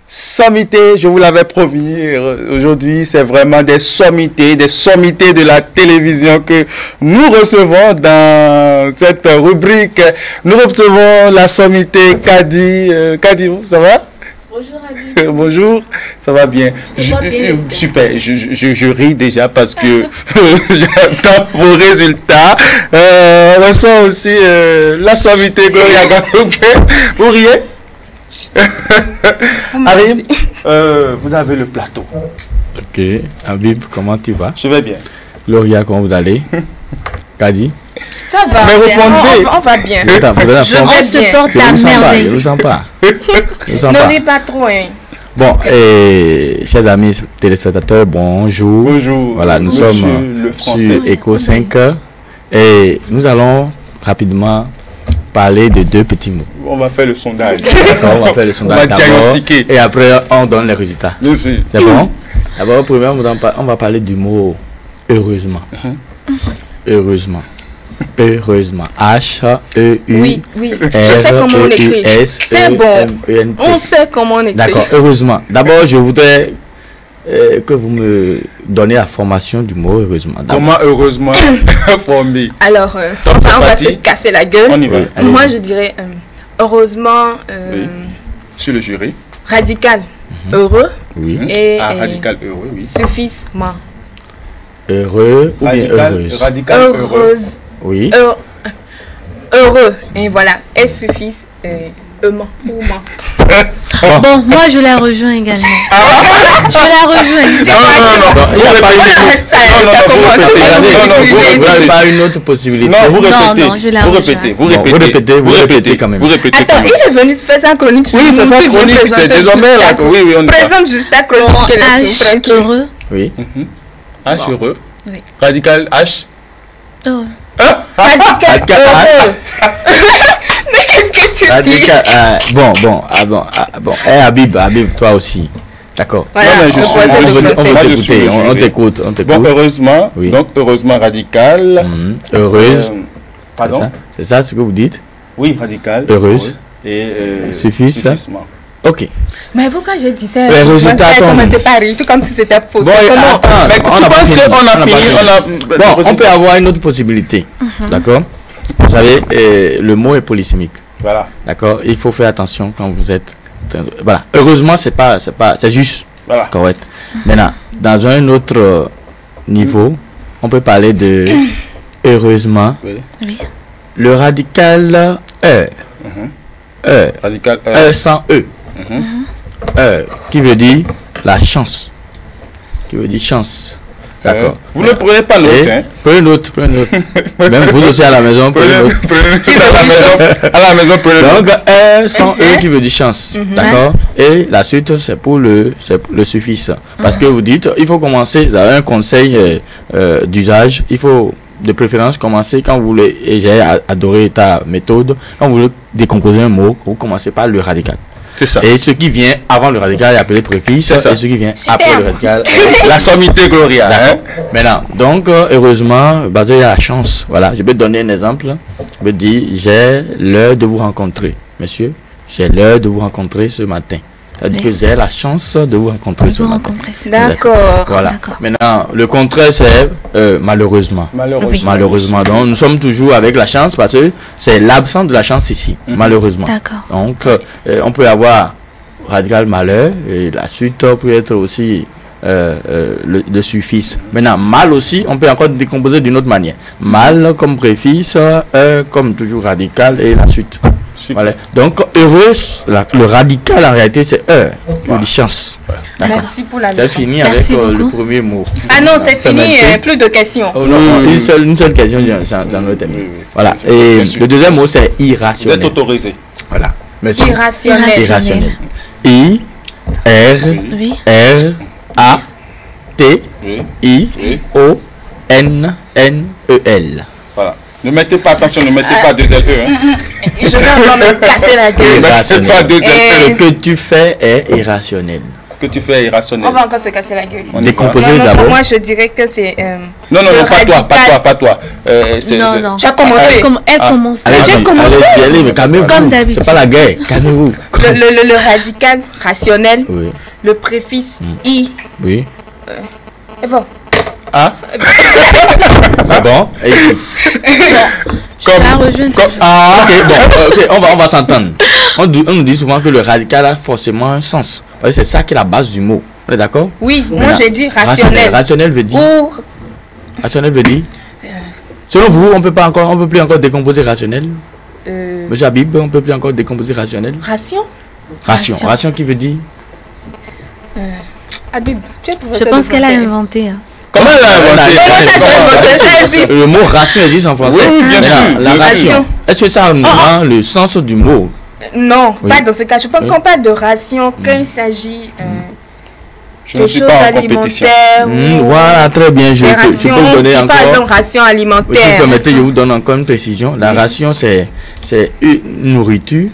Sommité, je vous l'avais promis, aujourd'hui c'est vraiment des sommités de la télévision que nous recevons dans cette rubrique. Nous recevons la sommité Kadi. Kadi, ça va? Bonjour Habib. Bonjour, ça va bien. Super, je ris déjà parce que j'attends vos résultats. On reçoit aussi la sommité Gloria Gangoupe. Vous riez? Arim, vous avez le plateau. Ok, Habib, comment tu vas? Je vais bien. Gloria, comment vous allez? Kadi? Ça va, on va bien. On se porte à merveille. Je vous sens pas. Ne ris pas trop. Hein. Bon, et chers amis téléspectateurs, bonjour. Bonjour. Voilà, nous sommes sur Eco 5 et nous allons rapidement parler de deux petits mots. On va faire le sondage. D'accord, on va faire le sondage. On va diagnostiquer. Et après, on donne les résultats. Bien sûr. D'accord. D'abord, on va parler du mot heureusement. Heureusement. Heureusement. H-E-U. Oui, oui. Je sais comment on écrit. C'est bon. On sait comment on écrit. D'accord, heureusement. D'abord, je voudrais que vous me donnez la formation du mot heureusement. Comment heureusement formé? Alors, on va se casser la gueule. On y va. Moi, je dirais heureusement. Oui. Sur le jury. Radical. Heureux. Oui. Et radical heureux, oui. Suffisement. Heureux ou bien heureuse? Radical heureuse. Oui. Heureux. Et voilà. Et suffit. Bon, moi je la rejoins également. Je la rejoins. Vous n'avez pas une autre possibilité. Non, vous répétez. Non, je la vous répétez quand même. Attends, il est venu faire sa chronique. Oui, c'est sa chronique, c'est désormais là. Oui, on présente juste ta chronique. H heureux. Oui. H heureux. Oui. Radical H. Heureux. Radical heureux. Mais qu'est-ce que tu dis? Bon. Habib, toi aussi. D'accord. Voilà, on t'écoute. Bon, heureusement, oui. Donc heureusement radical. Heureuse. Pardon? C'est ça ce que vous dites? Oui, radical. Heureuse. Et suffisement. Ok. Mais pourquoi je dis ça? Les résultats commencé par rire, tout comme si c'était faux. Bon, mais tu penses qu'on a fini? Bon, on peut avoir une autre possibilité. D'accord? Vous savez, le mot est polysémique. Voilà. D'accord? Il faut faire attention quand vous êtes... Voilà. Heureusement, c'est juste. Voilà. Correct. Maintenant, dans un autre niveau, on peut parler de heureusement. Oui. Le radical Radical sans E. Qui veut dire la chance. Qui veut dire chance. D'accord. Vous ne prenez pas note. Hein? Prenez note, prenez note. Même vous aussi à la maison, prenez note. À la maison, prenez note. Donc, sont eux qui veut dire chance. D'accord. Et la suite, c'est pour le suffixe. Parce que vous dites, il faut commencer, vous avez un conseil d'usage, il faut de préférence commencer quand vous voulez, et j'ai adoré ta méthode, quand vous voulez décomposer un mot, vous commencez par le radical. C'est ça. Et ce qui vient avant le radical est appelé préfixe, et ce qui vient après le radical la sommité gloria. Hein? Maintenant, donc heureusement, il y a la chance. Voilà, je peux te donner un exemple. Je peux dire, j'ai l'heure de vous rencontrer, monsieur. J'ai l'heure de vous rencontrer ce matin. C'est-à-dire que j'ai la chance de vous rencontrer ce matin. D'accord. Voilà. Maintenant, le contraire, c'est malheureusement. Malheureusement. Donc, nous sommes toujours avec la chance parce que c'est l'absence de la chance ici. Malheureusement. Donc, on peut avoir radical malheur et la suite peut être aussi le suffixe. Maintenant, mal aussi, on peut encore décomposer d'une autre manière. Mal comme préfixe, comme toujours radical et la suite. Voilà. Donc, heureuse, le radical en réalité c'est heure, une chance. Merci pour la leçon. C'est fini avec le premier mot. Ah non, c'est fini, plus de questions. Oh, non, une seule question, j'en ai terminé. Voilà. Et le deuxième mot c'est irrationnel. Vous êtes autorisé. Voilà. Merci. Irrationnel. I, R, R, A, T, I, O, N, N, E, L. Voilà. Ne mettez pas, attention, ne mettez pas deux LE. Hein. Je vais encore me casser la gueule. Ce que tu fais est irrationnel. Que tu fais est irrationnel. On va encore se casser la gueule. On décomposer d'abord. Moi, je dirais que c'est. Non, pas toi. Non. J'ai commencé. Elle commence. Allez, calmez-vous. Comme d'habitude. C'est pas la guerre, calmez-vous. Le radical rationnel. Oui. Le préfixe I. Oui. Et bon. Ah. C'est bon. On va s'entendre. On nous dit souvent que le radical a forcément un sens. C'est ça qui est la base du mot. On est d'accord? Oui, moi j'ai dit rationnel. Rationnel veut dire. Rationnel veut dire. Selon vous, on peut plus encore décomposer rationnel. Monsieur Habib, on peut plus encore décomposer rationnel. Ration qui veut dire. Habib, tu es Je pense qu'elle a inventé. Comment elle a inventé? Le mot ration existe en français. Oui, bien sûr. La ration. Est-ce que ça a le sens du mot? Non, pas dans ce cas. Je pense qu'on parle de ration quand il s'agit de choses alimentaires. Voilà, très bien. Tu peux me donner encore. Par exemple, ration alimentaire. Si vous permettez, je vous donne encore une précision. La ration, c'est une nourriture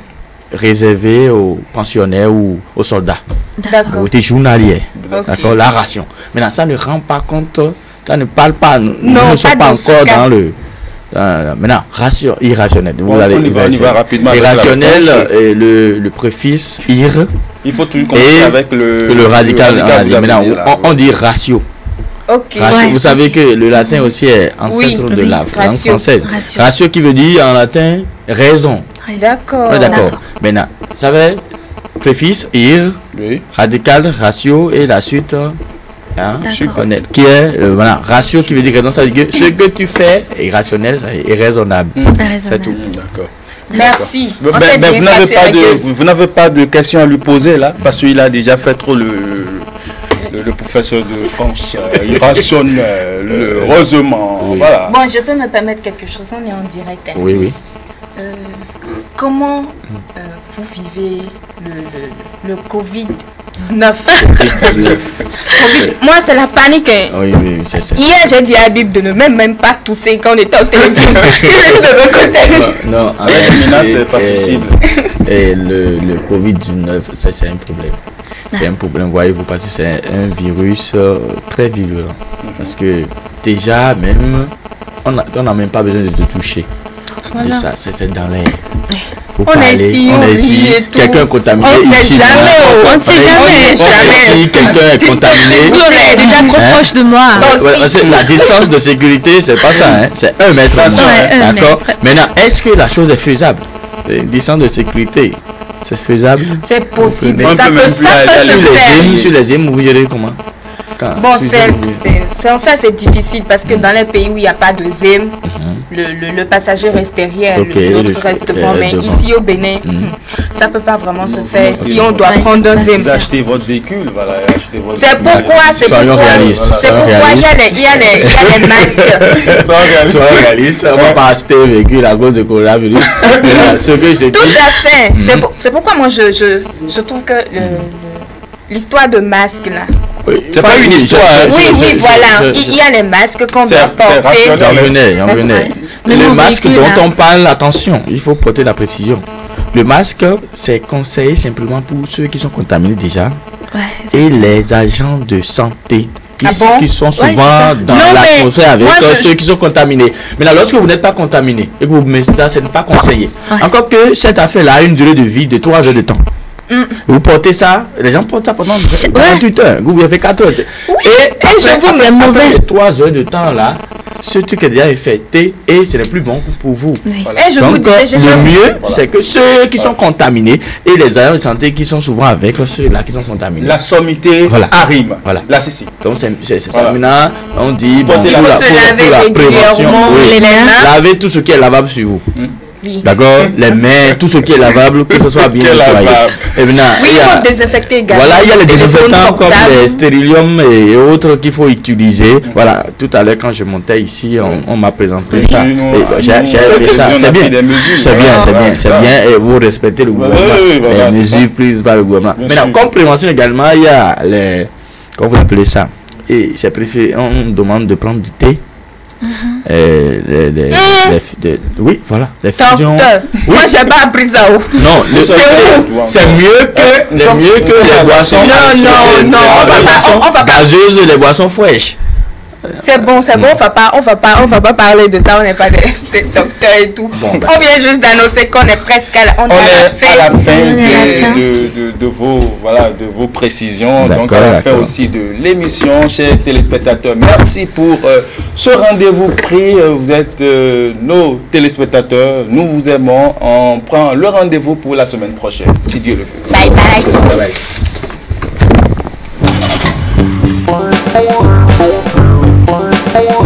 réservée aux pensionnaires ou aux soldats. D'accord. Ou des journaliers. D'accord, la ration. Maintenant, ça ne rend pas compte, ça ne parle pas, nous ne sommes pas encore dans le... maintenant, ration, irrationnel. On y va rapidement. Irrationnel, et le préfixe ir. Il faut toujours commencer avec le radical. Maintenant, on dit ratio. Okay. Ratio. Vous savez que le latin aussi est ancêtre de la langue française. Ratio qui veut dire en latin raison. D'accord. Maintenant, vous savez, préfixe ir, radical, ratio et la suite qui est ratio qui veut dire raison. Ça veut dire que ce que tu fais est rationnel et raisonnable. C'est tout. D'accord. Merci. Vous n'avez pas de questions à lui poser là, parce qu'il a déjà fait trop le professeur de France irrationnel, heureusement. Voilà. Bon, je peux me permettre quelque chose, on est en direct. Oui. Comment vous vivez le Covid-19? Moi, c'est la panique. Oui, c'est ça. Hier, j'ai dit à Habib de ne même pas tousser quand on était au téléphone. Non, avec Mina, c'est pas possible. Et le Covid-19, c'est un problème. C'est un problème, voyez-vous, parce que c'est un virus très virulent. Parce que déjà, même, on n'a même pas besoin de te toucher. Voilà. Ça, c'est dans l'air. On est ici, quelqu'un est contaminé on ici. On ne sait jamais. Si quelqu'un est contaminé. Vous êtes déjà trop proche de moi. La distance de sécurité, c'est pas ça, hein? C'est 1 mètre. D'accord. Maintenant, est-ce que la chose est faisable? Une distance de sécurité, c'est faisable? C'est possible. Ça peut se faire. Sur les ZIM, vous gérez comment? Bon, ça c'est difficile parce que dans les pays où il n'y a pas de ZIM, le passager reste derrière, Okay, l'autre reste devant. Mais ici au Bénin, ça ne peut pas vraiment se faire. Si on doit prendre un Vous achetez votre véhicule, voilà, achetez votre C'est pourquoi il y a les masques. Soyons réalistes, on ne va pas acheter un véhicule à cause de coronavirus. Ce que je dis. Tout à fait. C'est pourquoi moi je trouve que l'histoire de masque là. Oui, c'est pas une histoire. Oui, voilà. Il y a les masques qu'on doit porter. J'en venais. Le masque dont on parle, attention, il faut porter la précision. Le masque, c'est conseillé simplement pour ceux qui sont contaminés déjà et les agents de santé qui sont souvent dans l'atmosphère avec ceux qui sont contaminés. Mais là, lorsque vous n'êtes pas contaminé et que vous mettez ça, ce n'est pas conseillé. Encore que cette affaire-là a une durée de vie de 3 heures de temps. Vous portez ça, les gens portent ça pendant 48 heures, vous avez 4 heures. Et je vous mets mauvais. 3 heures de temps là, ce truc est déjà infecté et ce n'est plus bon pour vous. Et je donc, vous dis, le mieux, c'est que ceux qui sont contaminés et les agents de santé qui sont souvent avec ceux-là qui sont contaminés. La sommité arrive. Voilà. Là, c'est si. Donc, c'est ça. Maintenant, on dit, pour la prévention, lavez tout ce qui est lavable sur vous. D'accord, les mains, tout ce qui est lavable, que ce soit bien nettoyé. Et maintenant, il faut désinfecter également. Voilà, il y a les désinfectants comme les stérilium et autres qu'il faut utiliser. Voilà, tout à l'heure quand je montais ici, on m'a présenté ça. J'ai ça. C'est bien, c'est bien. Et vous respectez le gouvernement. Les mesures prises par le gouvernement. Maintenant, comme prévention également, il y a les, comment vous appelez ça? Et c'est préféré, on demande de prendre du thé. Oui, voilà. Les fusions. Moi, j'ai pas appris ça. Non, c'est mieux que les boissons. Non, on va pas gazeuses, les boissons fraîches. C'est bon, on va pas parler de ça, on n'est pas des docteurs et tout. On vient juste d'annoncer qu'on est presque à la fin de vos précisions, donc à la fin aussi de l'émission, chers téléspectateurs. Merci pour ce rendez-vous pris. Vous êtes nos téléspectateurs, nous vous aimons. On prend le rendez-vous pour la semaine prochaine, si Dieu le veut. Bye bye. Bye bye. Hey,